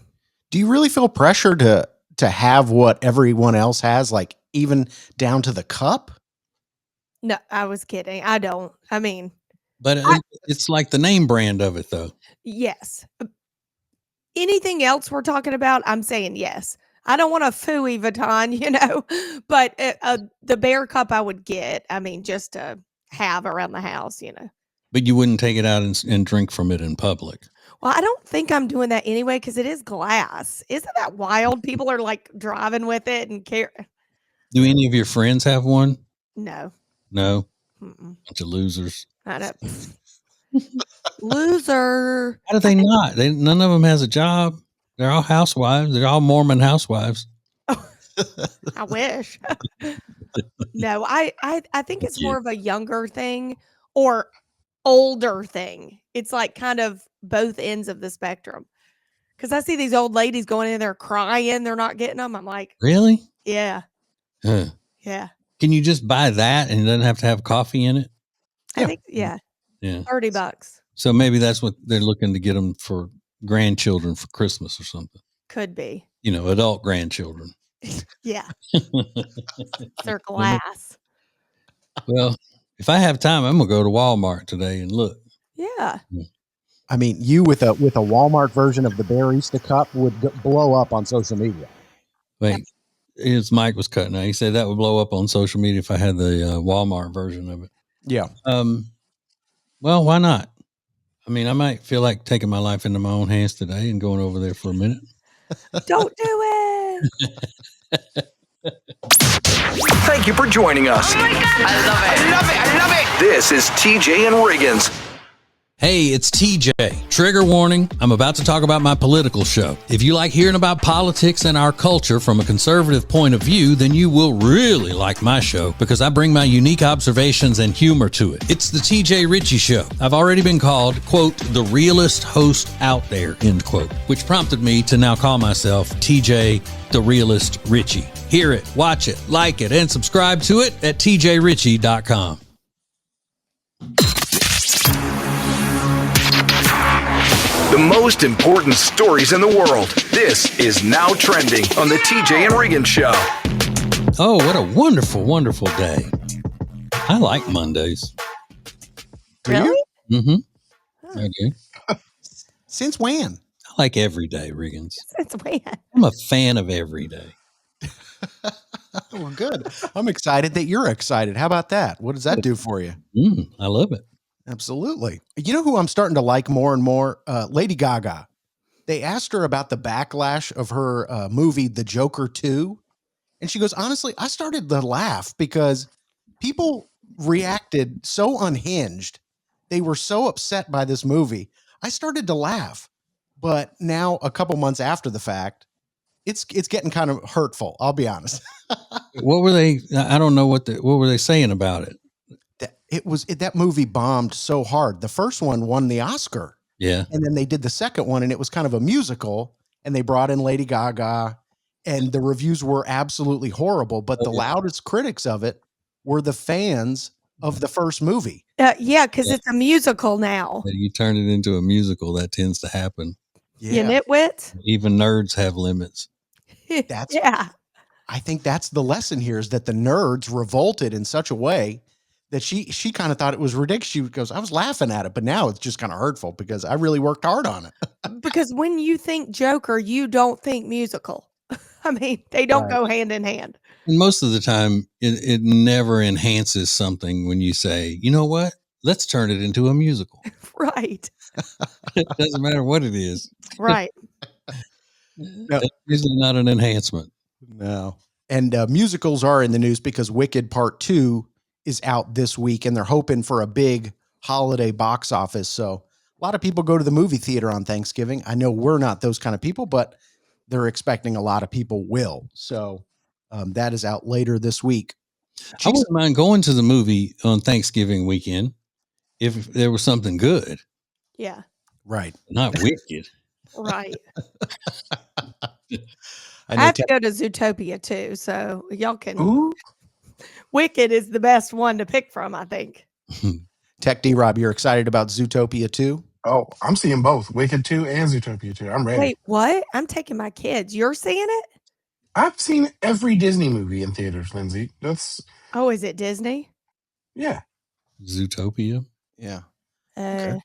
Do you really feel pressure to have what everyone else has, like even down to the cup? No, I was kidding. I don't. I mean, but it's like the name brand of it, though. Yes. Anything else we're talking about, I'm saying yes. I don't want a Fooey Vuitton, but the bear cup I would get, I mean, just to have around the house, But you wouldn't take it out and drink from it in public. Well, I don't think I'm doing that anyway because it is glass. Isn't that wild? People are like driving with it and care. Do any of your friends have one? No. No? Mm-mm. Bunch of losers. I don't. Loser. How do they not? None of them has a job. They're all housewives. They're all Mormon housewives. I wish. No, I think it's more of a younger thing or older thing. It's like kind of both ends of the spectrum. Because I see these old ladies going in there crying. They're not getting them. I'm like, really? Yeah. Huh. Yeah. Can you just buy that and it doesn't have to have coffee in it? I think, yeah. $30. So maybe that's what they're looking to get them for grandchildren for Christmas or something. Could be. Adult grandchildren. Yeah. They're glass. Well, if I have time, I'm going to go to Walmart today and look. Yeah. I mean, you with a Walmart version of the barista cup would blow up on social media. Wait, his mic was cutting out. He said that would blow up on social media if I had the Walmart version of it. Yeah. Well, why not? I mean, I might feel like taking my life into my own hands today and going over there for a minute. Don't do it. Thank you for joining us. Oh my God. I love it. This is TJ and Riggins. Hey, it's TJ. Trigger warning, I'm about to talk about my political show. If you like hearing about politics and our culture from a conservative point of view, then you will really like my show because I bring my unique observations and humor to it. It's the TJ Ritchie Show. I've already been called, quote, the realest host out there, end quote, which prompted me to now call myself TJ the Realist Ritchie. Hear it, watch it, like it, and subscribe to it at tjritchie.com. The most important stories in the world. This is Now Trending on the TJ and Riggins Show. Oh, what a wonderful, wonderful day. I like Mondays. Really? Mm-hmm. I do. Since when? I like every day, Riggins. Since when? I'm a fan of every day. Well, good. I'm excited that you're excited. How about that? What does that do for you? I love it. Absolutely. You know who I'm starting to like more and more? Lady Gaga. They asked her about the backlash of her movie, The Joker 2. And she goes, honestly, I started to laugh because people reacted so unhinged. They were so upset by this movie. I started to laugh. But now, a couple months after the fact, it's getting kind of hurtful. I'll be honest. What were they? I don't know what were they saying about it? That movie bombed so hard. The first one won the Oscar. Yeah. And then they did the second one and it was kind of a musical and they brought in Lady Gaga and the reviews were absolutely horrible. But the loudest critics of it were the fans of the first movie. Yeah, because it's a musical now. You turn it into a musical, that tends to happen. You nitwit. Even nerds have limits. Yeah. I think that's the lesson here is that the nerds revolted in such a way that she kind of thought it was ridiculous. She goes, I was laughing at it, but now it's just kind of hurtful because I really worked hard on it. Because when you think Joker, you don't think musical. I mean, they don't go hand in hand. And most of the time, it never enhances something when you say, you know what? Let's turn it into a musical. Right. It doesn't matter what it is. Right. No. It's usually not an enhancement. No. And musicals are in the news because Wicked Part 2 is out this week and they're hoping for a big holiday box office. So a lot of people go to the movie theater on Thanksgiving. I know we're not those kind of people, but they're expecting a lot of people will. So that is out later this week. I wouldn't mind going to the movie on Thanksgiving weekend if there was something good. Yeah. Right. Not Wicked. Right. I I have to go to Zootopia too, so y'all can. Ooh. Wicked is the best one to pick from, I think. Tech D-Rob, you're excited about Zootopia 2? Oh, I'm seeing both Wicked 2 and Zootopia 2. I'm ready. Wait, what? I'm taking my kids. You're seeing it? I've seen every Disney movie in theaters, Lindsay. Oh, is it Disney? Yeah. Zootopia? Yeah. Okay.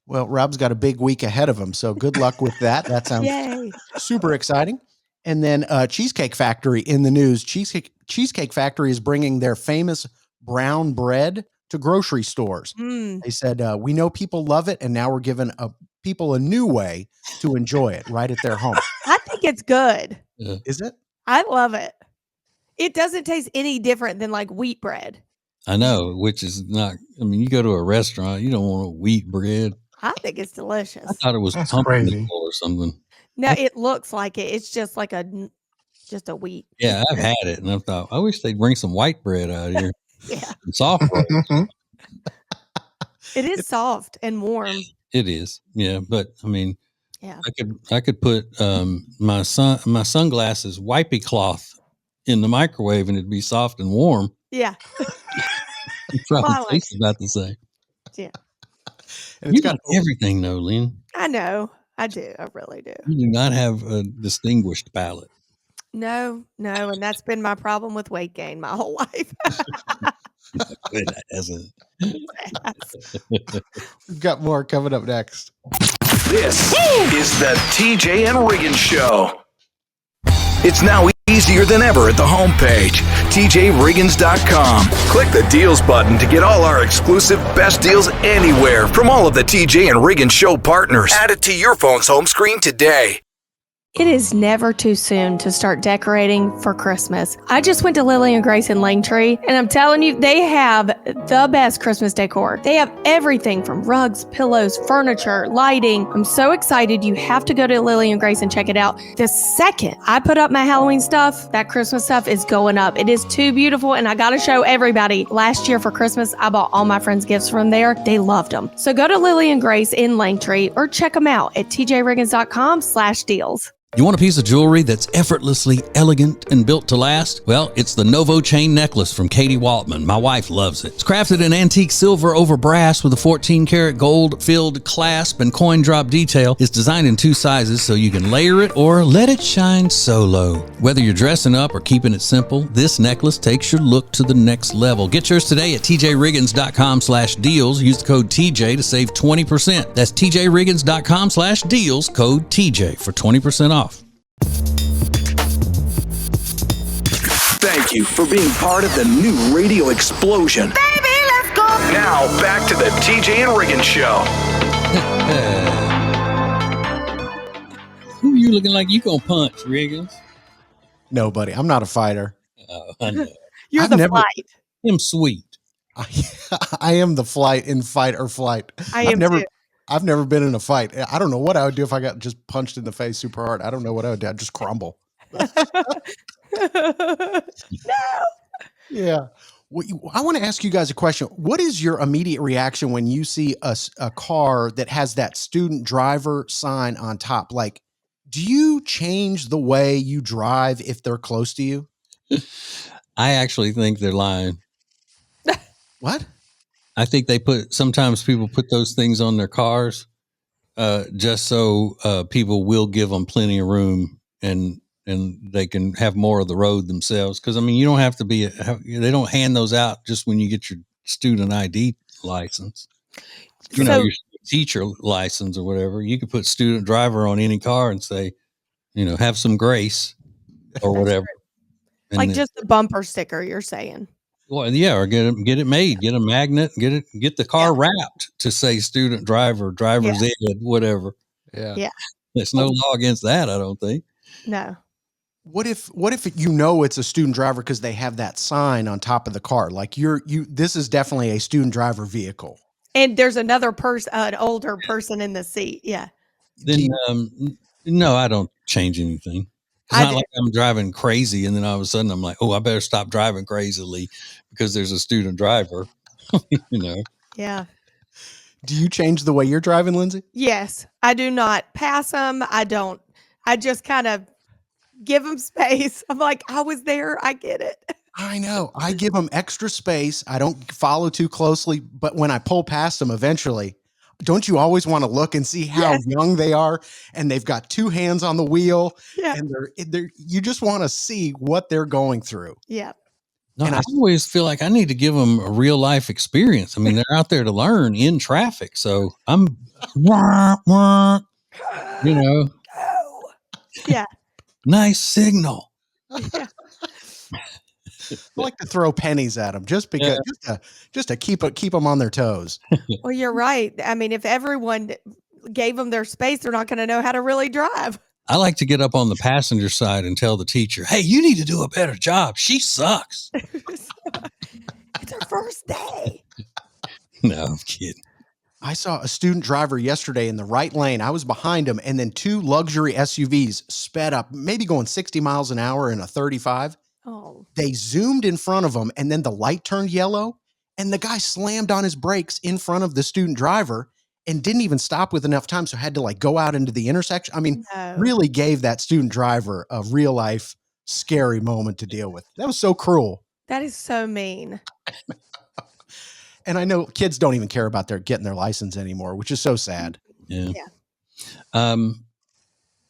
Well, Rob's got a big week ahead of him, so good luck with that. That sounds Yay. super exciting. And then Cheesecake Factory in the news. Cheesecake Factory is bringing their famous brown bread to grocery stores. They said, we know people love it, and now we're giving people a new way to enjoy it right at their home. I think it's good. Yeah. Is it? I love it. It doesn't taste any different than like wheat bread. I know, which is not, I mean, you go to a restaurant, you don't want a wheat bread. I think it's delicious. I thought it was That's pumpernickel crazy. or something. No, it looks like it. It's just like just a wheat. Yeah, I've had it, and I thought, I wish they'd bring some white bread out here. Yeah. Some soft bread. It is soft and warm. It is, yeah. But I mean, Yeah. I could put my sunglasses wipey cloth in the microwave, and it'd be soft and warm. Yeah. It probably Well, I like tastes about the same. Yeah. And You it's got got everything, though, Lynn. I know. I do. I really do. You do not have a distinguished palate. No, and that's been my problem with weight gain my whole life. Good, that hasn't. we've got more coming up next. This is the TJ and Riggins Show. It's now easier than ever at the homepage, tjriggins.com. Click the deals button to get all our exclusive best deals anywhere from all of the TJ and Riggins Show partners. Add it to your phone's home screen today. It is never too soon to start decorating for Christmas. I just went to Lily and Grace in Langtree, and I'm telling you, they have the best Christmas decor. They have everything from rugs, pillows, furniture, lighting. I'm so excited. You have to go to Lily and Grace and check it out. The second I put up my Halloween stuff, that Christmas stuff is going up. It is too beautiful, and I got to show everybody. Last year for Christmas, I bought all my friends gifts from there. They loved them. So go to Lily and Grace in Langtree or check them out at tjriggins.com/deals. You want a piece of jewelry that's effortlessly elegant and built to last? Well, it's the Novo Chain Necklace from Katie Waltman. My wife loves it. It's crafted in antique silver over brass with a 14-karat gold-filled clasp and coin drop detail. It's designed in 2 sizes so you can layer it or let it shine solo. Whether you're dressing up or keeping it simple, this necklace takes your look to the next level. Get yours today at tjriggins.com/deals. Use the code TJ to save 20%. That's tjriggins.com/deals, code TJ for 20% off. Thank you for being part of the new radio explosion. Baby, let's go. Now, back to the TJ and Riggins Show. Who you looking like you gonna punch, Riggins? Nobody. I'm not a fighter. Oh, I know. You're I've the never- flight. Him sweet. I am the flight in fight or flight. I've never been in a fight. I don't know what I would do if I got just punched in the face super hard. I don't know what I would do. I'd just crumble. No. Yeah. I want to ask you guys a question. What is your immediate reaction when you see a car that has that student driver sign on top? Like, do you change the way you drive if they're close to you? I actually think they're lying. What? I think sometimes people put those things on their cars just so people will give them plenty of room and they can have more of the road themselves. Because, I mean, you don't have to they don't hand those out just when you get your student ID license. Your teacher license or whatever. You could put student driver on any car and say, have some grace or whatever. Like just the bumper sticker, you're saying. Well, yeah, or get it made, get a magnet, get the car wrapped to say student driver, driver's ed, whatever. Yeah. There's no law against that, I don't think. No. What if it's a student driver because they have that sign on top of the car? Like this is definitely a student driver vehicle. And there's another person, an older person in the seat. Yeah. Then no, I don't change anything. It's not like I'm driving crazy and then all of a sudden I'm like, oh, I better stop driving crazily because there's a student driver. Yeah. Do you change the way you're driving, Lindsay? Yes. I do not pass them. I don't. I just kind of give them space. I'm like, I was there. I get it. I know. I give them extra space. I don't follow too closely. But when I pull past them eventually, don't you always want to look and see how young they are? And they've got 2 hands on the wheel. Yeah. And you just want to see what they're going through. Yeah. No, I always feel like I need to give them a real life experience. I mean, they're out there to learn in traffic. So I'm, Yeah. Nice signal. Yeah. I like to throw pennies at them just because, just to keep them on their toes. Well, you're right. I mean, if everyone gave them their space, they're not going to know how to really drive. I like to get up on the passenger side and tell the teacher, hey, you need to do a better job. She sucks. It's her first day. No, I'm kidding. I saw a student driver yesterday in the right lane. I was behind him, and then 2 luxury SUVs sped up, maybe going 60 miles an hour in a 35. Oh. They zoomed in front of him, and then the light turned yellow, and the guy slammed on his brakes in front of the student driver and didn't even stop with enough time, so had to go out into the intersection. I mean, really gave that student driver a real life scary moment to deal with. That was so cruel. That is so mean. And I know kids don't even care about getting their license anymore, which is so sad. Yeah.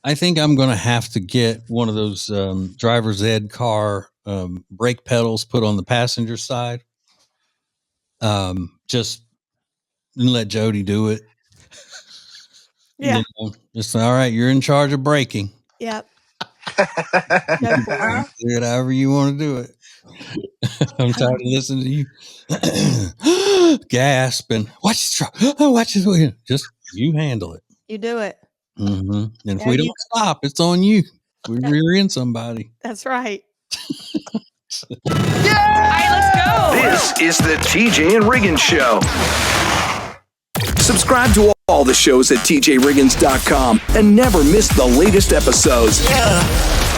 I think I'm going to have to get one of those driver's ed car brake pedals put on the passenger side. Just let Jody do it. Yeah. Just all right. You're in charge of braking. Yep. Do it however you want to do it. I'm tired of listening to you gasp and watch this truck. Oh, watch this. Just you handle it. You do it. Mm-hmm. And if There we you don't stop, it's on you. We rear end somebody. That's right. All right, let's go. This is the TJ and Riggins Show. Subscribe to all the shows at tjriggins.com and never miss the latest episodes.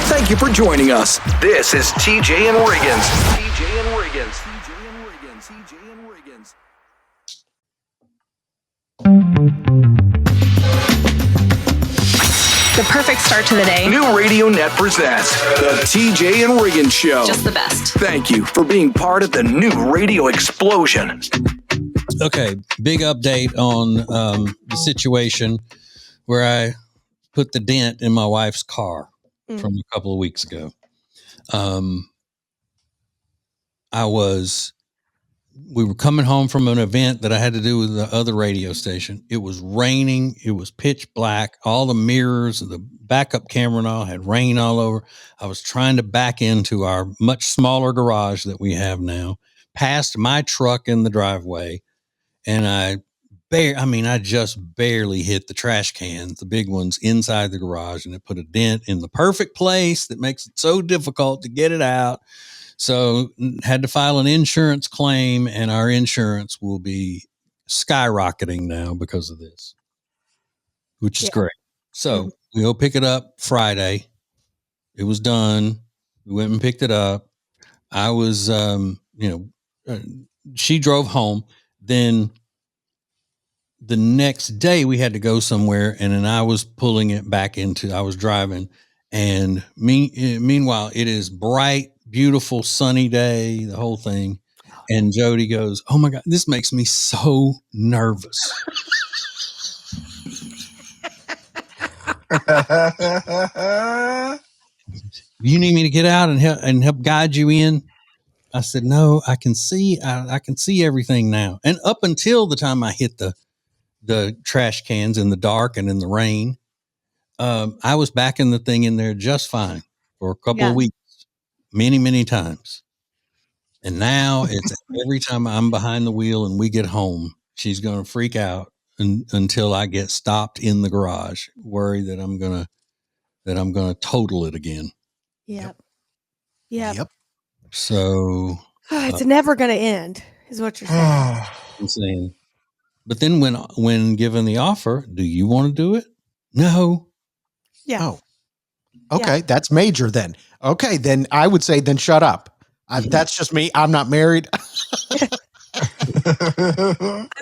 Thank you for joining us. This is TJ and Riggins. TJ and Riggins. TJ and Riggins. TJ and Riggins. The perfect start to the day. New Radio Net presents the TJ and Riggins Show. Just the best. Thank you for being part of the new radio explosion. Okay, big update on the situation where I put the dent in my wife's car from a couple of weeks ago. We were coming home from an event that I had to do with the other radio station. It was raining. It was pitch black. All the mirrors, the backup camera and all had rain all over. I was trying to back into our much smaller garage that we have now, past my truck in the driveway. And I just barely hit the trash cans, the big ones inside the garage, and it put a dent in the perfect place that makes it so difficult to get it out. So had to file an insurance claim, and our insurance will be skyrocketing now because of this, which is great. So we go pick it up Friday. It was done. We went and picked it up. I was, she drove home. Then the next day we had to go somewhere, and then I was pulling it back I was driving, and meanwhile it is bright, beautiful, sunny day, the whole thing. And Jody goes, "Oh my God, this makes me so nervous." You need me to get out and help guide you in? I said, "No, I can see everything now." And up until the time I hit the trash cans in the dark and in the rain, I was backing the thing in there just fine for a couple of weeks, many, many times. And now it's every time I'm behind the wheel and we get home, she's going to freak out until I get stopped in the garage, worry that I'm going to total it again. Yep. So it's never going to end, is what you're saying. Insane. But then when given the offer, do you want to do it? No. Yeah. Oh. Okay, that's major then. Okay, then I would say then shut up. That's just me. I'm not married. I'd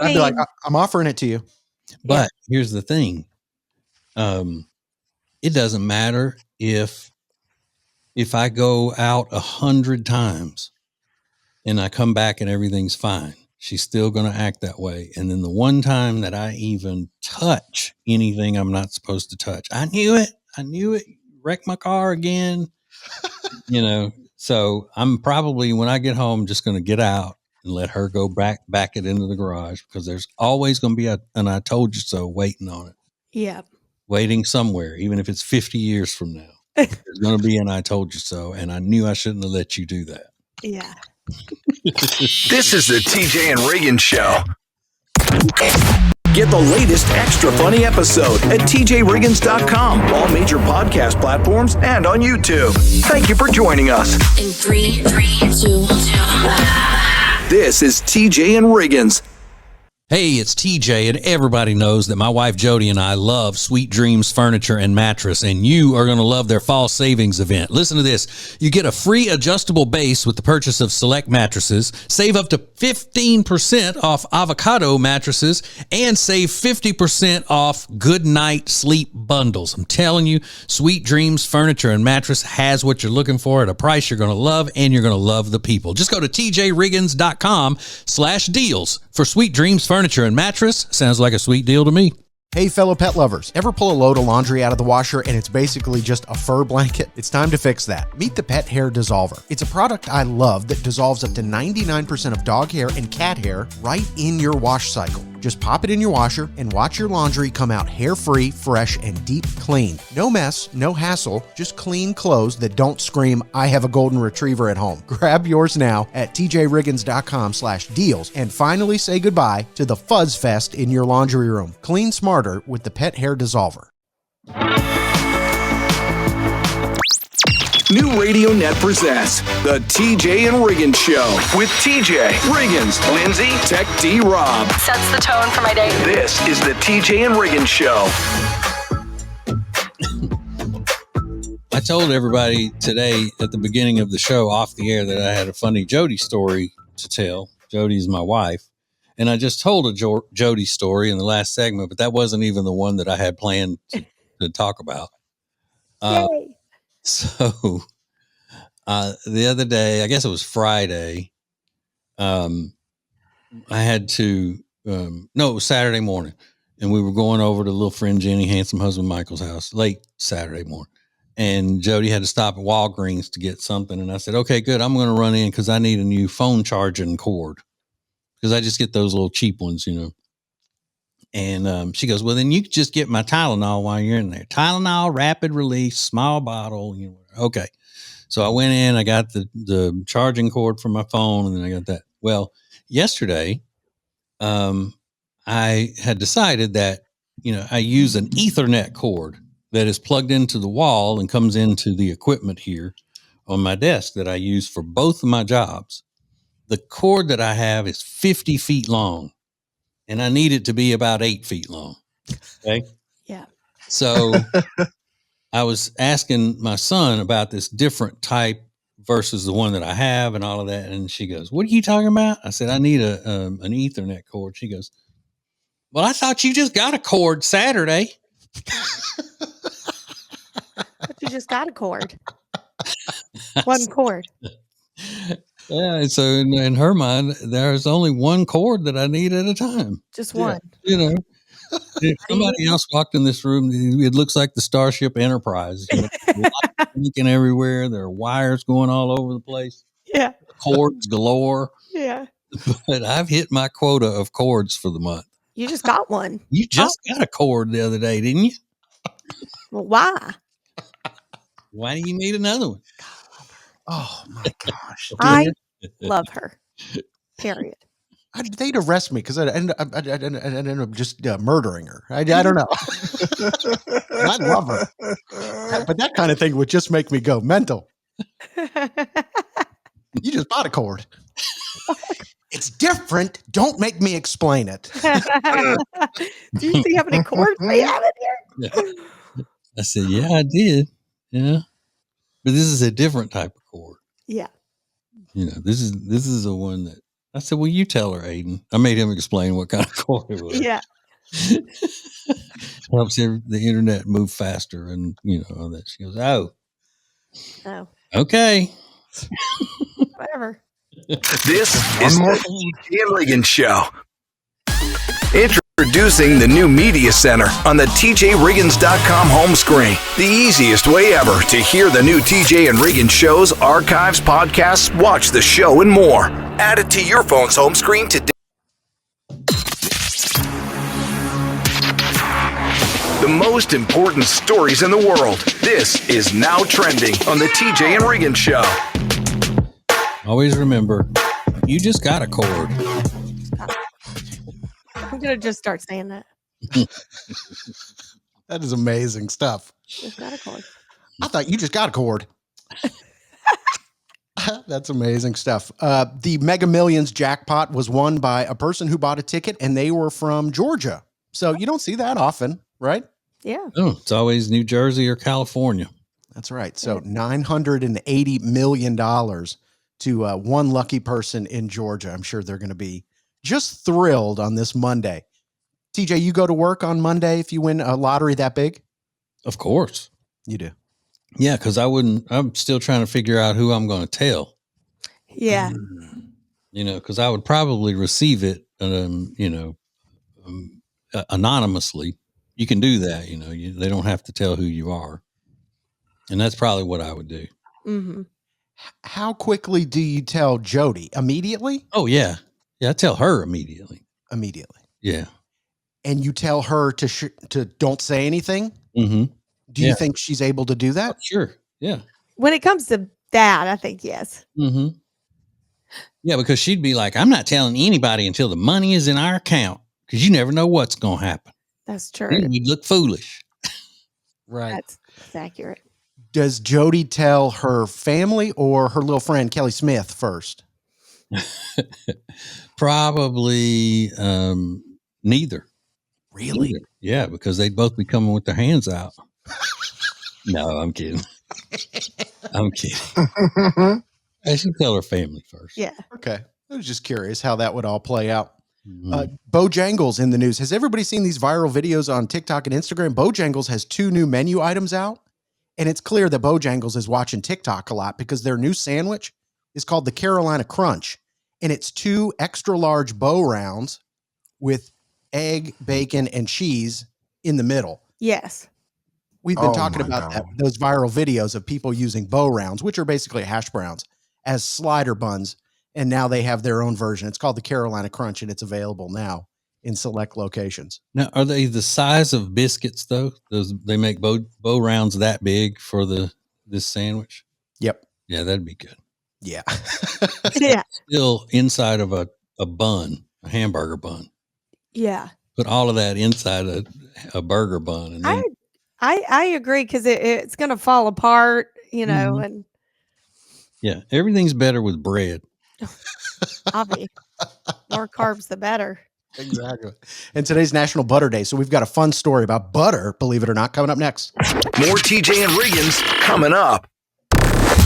be like, I'm offering it to you. But here's the thing. It doesn't matter if I go out 100 times and I come back and everything's fine. She's still going to act that way. And then the one time that I even touch anything I'm not supposed to touch, I knew it. Wrecked my car again. So I'm probably, when I get home, just going to get out and let her go back it into the garage, because there's always going to be an I told you so waiting on it. Yeah. Waiting somewhere, even if it's 50 years from now. There's going to be an I told you so. And I knew I shouldn't have let you do that. Yeah. This is the TJ and Riggins Show. Get the latest extra funny episode at tjriggins.com, all major podcast platforms, and on YouTube. Thank you for joining us. In 3, 2, 1. This is TJ and Riggins. Hey, it's TJ, and everybody knows that my wife Jody and I love Sweet Dreams Furniture and Mattress, and you are going to love their fall savings event. Listen to this. You get a free adjustable base with the purchase of select mattresses, save up to 15% off avocado mattresses, and save 50% off good night sleep bundles. I'm telling you, Sweet Dreams Furniture and Mattress has what you're looking for at a price you're going to love, and you're going to love the people. Just go to tjriggins.com/deals for Sweet Dreams Furniture and Mattress. Sounds like a sweet deal to me. Hey, fellow pet lovers, ever pull a load of laundry out of the washer and it's basically just a fur blanket? It's time to fix that. Meet the Pet Hair Dissolver. It's a product I love that dissolves up to 99% of dog hair and cat hair right in your wash cycle. Just pop it in your washer and watch your laundry come out hair-free, fresh, and deep clean. No mess, no hassle, just clean clothes that don't scream, I have a golden retriever at home. Grab yours now at tjriggins.com/deals and finally say goodbye to the fuzz fest in your laundry room. Clean smarter with the Pet Hair Dissolver. New Radio Net presents the TJ and Riggins Show with TJ Riggins, Lindsay, Tech D Rob. Sets the tone for my day. This is the TJ and Riggins Show. I told everybody today at the beginning of the show off the air that I had a funny Jody story to tell. Jody's my wife. And I just told a Jody story in the last segment, but that wasn't even the one that I had planned to talk about. Yay. So the other day, I guess it was Friday, I had to, no, it was Saturday morning. And we were going over to little friend Jenny, handsome husband Michael's house, late Saturday morning. And Jody had to stop at Walgreens to get something. And I said, okay, good. I'm going to run in because I need a new phone charging cord. Because I just get those little cheap ones, you know. And she goes, well, then you could just get my Tylenol while you're in there. Tylenol, rapid release, small bottle. You know, okay. So I went in, I got the charging cord for my phone, and then I got that. Well, yesterday, I had decided that, you know, I use an Ethernet cord that is plugged into the wall and comes into the equipment here on my desk that I use for both of my jobs. The cord that I have is 50 feet long. And I need it to be about 8 feet long. Okay. Yeah. So I was asking my son about this different type versus the one that I have and all of that. And she goes, what are you talking about? I said, I need an Ethernet cord. She goes, well, I thought you just got a cord Saturday. But you just got a cord. One cord. Yeah, so in her mind, there's only one cord that I need at a time. Just one. You know, if somebody else walked in this room, it looks like the Starship Enterprise. You know, lights blinking everywhere. There are wires going all over the place. Yeah. Cords galore. Yeah. But I've hit my quota of cords for the month. You just got one. You just got a cord the other day, didn't you? Well, why? Why do you need another one? Oh my gosh! I love her. Period. They'd arrest me because I ended up just murdering her. I don't know. I love her, but that kind of thing would just make me go mental. You just bought a cord. It's different. Don't make me explain it. Do you see how many cords we have in here? Yeah. I said, yeah, I did. Yeah. But this is a different type of cord. Yeah. You know, this is the one that I said, well, you tell her, Aiden. I made him explain what kind of cord it was. Yeah. Helps the internet move faster and, you know, all that. She goes, oh. Okay. Whatever. This is the TJ and Riggins Show. Introducing the new Media Center on the TJRiggins.com home screen. The easiest way ever to hear the new TJ and Riggins shows, archives, podcasts, watch the show, and more. Add it to your phone's home screen today. The most important stories in the world. This is Now Trending on the TJ and Riggins Show. Always remember, you just got a cord. I'm going to just start saying that. That is amazing stuff. Just got a cord. I thought you just got a cord. That's amazing stuff. The Mega Millions jackpot was won by a person who bought a ticket, and they were from Georgia. So you don't see that often, right? Yeah. Oh, it's always New Jersey or California. That's right. So $980 million to one lucky person in Georgia. I'm sure they're going to be just thrilled on this Monday. TJ, you go to work on Monday if you win a lottery that big? Of course. You do. Yeah, because I'm still trying to figure out who I'm going to tell. Yeah. You know, because I would probably receive it, anonymously. You can do that, you know, they don't have to tell who you are. And that's probably what I would do. Mm-hmm. How quickly do you tell Jody? Immediately? Oh, yeah. Yeah, I tell her immediately. Immediately. Yeah. And you tell her to don't say anything? Mm-hmm. Do you think she's able to do that? Oh, sure. Yeah. When it comes to that, I think yes. Mm-hmm. Yeah, because she'd be like, I'm not telling anybody until the money is in our account because you never know what's going to happen. That's true. Then we'd look foolish. Right. That's accurate. Does Jody tell her family or her little friend Kelly Smith first? Probably neither. Really? Neither. Yeah, because they'd both be coming with their hands out. No, I'm kidding. I'm kidding. I should tell her family first. Yeah. Okay. I was just curious how that would all play out. Mhm. Bojangles in the news. Has everybody seen these viral videos on TikTok and Instagram? Bojangles has 2 new menu items out. And it's clear that Bojangles is watching TikTok a lot because their new sandwich is called the Carolina Crunch. And it's 2 extra large bow rounds with egg, bacon, and cheese in the middle. Yes. We've been Oh talking my about God. those viral videos of people using bow rounds, which are basically hash browns, as slider buns. And now they have their own version. It's called the Carolina Crunch, and it's available now in select locations. Now, are they the size of biscuits though? They make bow rounds that big for this sandwich? Yep. Yeah, that'd be good. Yeah. Yeah. Still inside of a bun, a hamburger bun. Yeah. Put all of that inside a burger bun, and then I agree because it's going to fall apart, Mhm. and yeah, everything's better with bread. obvi. More carbs, the better. Exactly. And today's National Butter Day. So we've got a fun story about butter, believe it or not, coming up next. More TJ and Riggins coming up.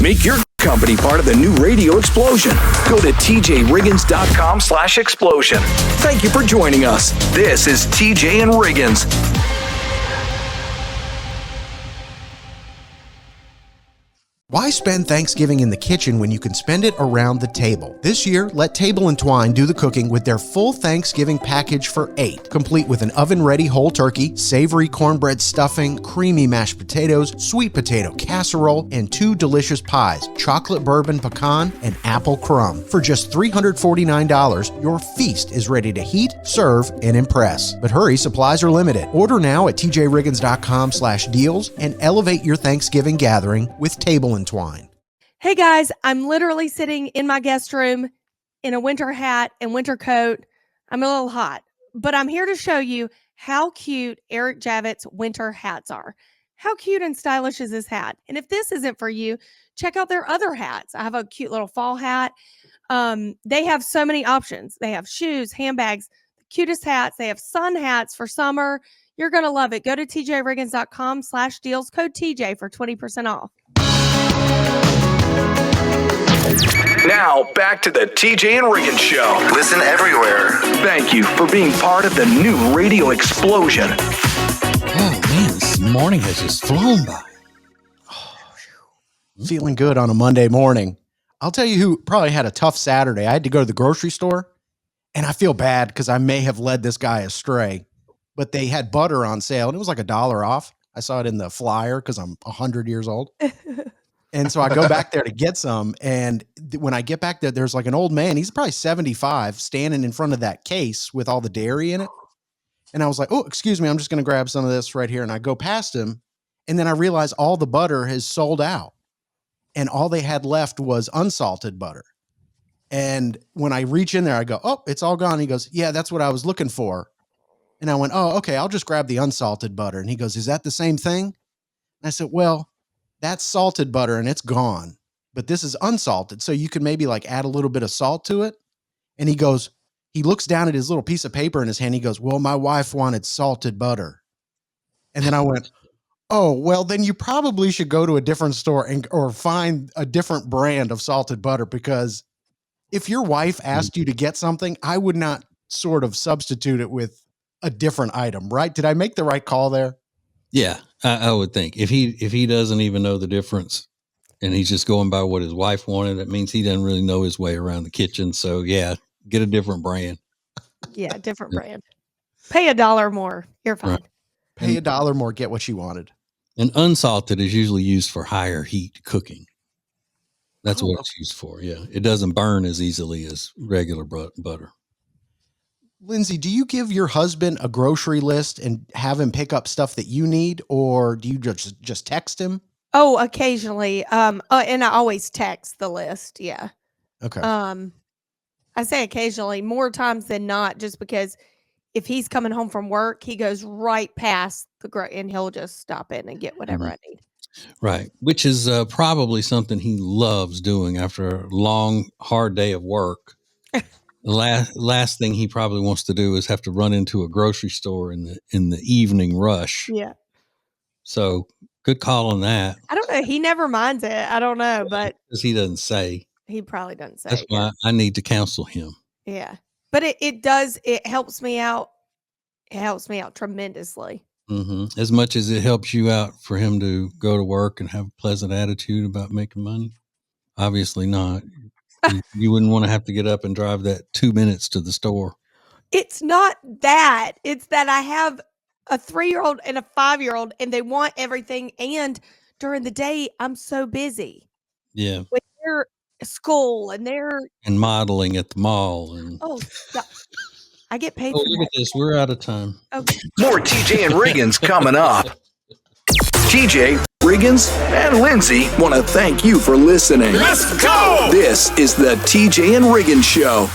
Make your company part of the new radio explosion. Go to tjriggins.com/explosion. Thank you for joining us. This is TJ and Riggins. Why spend Thanksgiving in the kitchen when you can spend it around the table? This year, let Table & Twine do the cooking with their full Thanksgiving package for 8, complete with an oven-ready whole turkey, savory cornbread stuffing, creamy mashed potatoes, sweet potato casserole, and 2 delicious pies, chocolate bourbon pecan and apple crumb. For just $349, your feast is ready to heat, serve, and impress. But hurry, supplies are limited. Order now at tjriggins.com/deals and elevate your Thanksgiving gathering with Table & Twine. Hey guys, I'm literally sitting in my guest room in a winter hat and winter coat. I'm a little hot, but I'm here to show you how cute Eric Javits winter hats are. How cute and stylish is this hat? And if this isn't for you, check out their other hats. I have a cute little fall hat. They have so many options. They have shoes, handbags, the cutest hats. They have sun hats for summer. You're going to love it. Go to tjriggins.com/deals, code TJ for 20% off. Now, back to the TJ and Riggins Show. Listen everywhere. Thank you for being part of the new radio explosion. Oh man, this morning has just flown by. Feeling good on a Monday morning. I'll tell you who probably had a tough Saturday. I had to go to the grocery store, and I feel bad because I may have led this guy astray. But they had butter on sale, and it was like $1 off. I saw it in the flyer because I'm 100 years old. And so I go back there to get some. And when I get back there, there's like an old man. He's probably 75 standing in front of that case with all the dairy in it. And I was like, oh, excuse me. I'm just going to grab some of this right here. And I go past him. And then I realize all the butter has sold out. And all they had left was unsalted butter. And when I reach in there, I go, oh, it's all gone. He goes, yeah, that's what I was looking for. And I went, oh, okay, I'll just grab the unsalted butter. And he goes, is that the same thing? And I said, well, that's salted butter and it's gone, but this is unsalted. So you could maybe like add a little bit of salt to it. And he goes, he looks down at his little piece of paper in his hand. He goes, well, my wife wanted salted butter. And then I went, oh, well, then you probably should go to a different store or find a different brand of salted butter, because if your wife asked you to get something, I would not sort of substitute it with a different item, right? Did I make the right call there? Yeah, I would think if he doesn't even know the difference and he's just going by what his wife wanted, that means he doesn't really know his way around the kitchen. So yeah, get a different brand. Yeah, different brand. Pay $1 more. You're fine. Right. Pay $1 more, get what you wanted. And unsalted is usually used for higher heat cooking. That's what it's used for. Yeah, it doesn't burn as easily as regular butter. Lindsay, do you give your husband a grocery list and have him pick up stuff that you need, or do you just text him? Oh, occasionally. And I always text the list. Yeah. Okay. I say occasionally, more times than not, just because if he's coming home from work, he goes right past and he'll just stop in and get whatever I need. Right. Which is probably something he loves doing after a long, hard day of work. The last thing he probably wants to do is have to run into a grocery store in the evening rush. Yeah. So good call on that. I don't know. He never minds it. I don't know, but because he doesn't say. He probably doesn't say. That's why I need to counsel him. Yeah, but it helps me out. It helps me out tremendously. Mm-hmm. As much as it helps you out for him to go to work and have a pleasant attitude about making money. Obviously not. You wouldn't want to have to get up and drive that 2 minutes to the store. It's not that. It's that I have a 3-year-old and a 5-year-old, and they want everything. And during the day, I'm so busy. Yeah. With their school and modeling at the mall. And I get paid for look that. at this. We're out of time. Okay. More TJ and Riggins coming up. TJ, Riggins, and Lindsay want to thank you for listening. Let's go! This is the TJ and Riggins Show.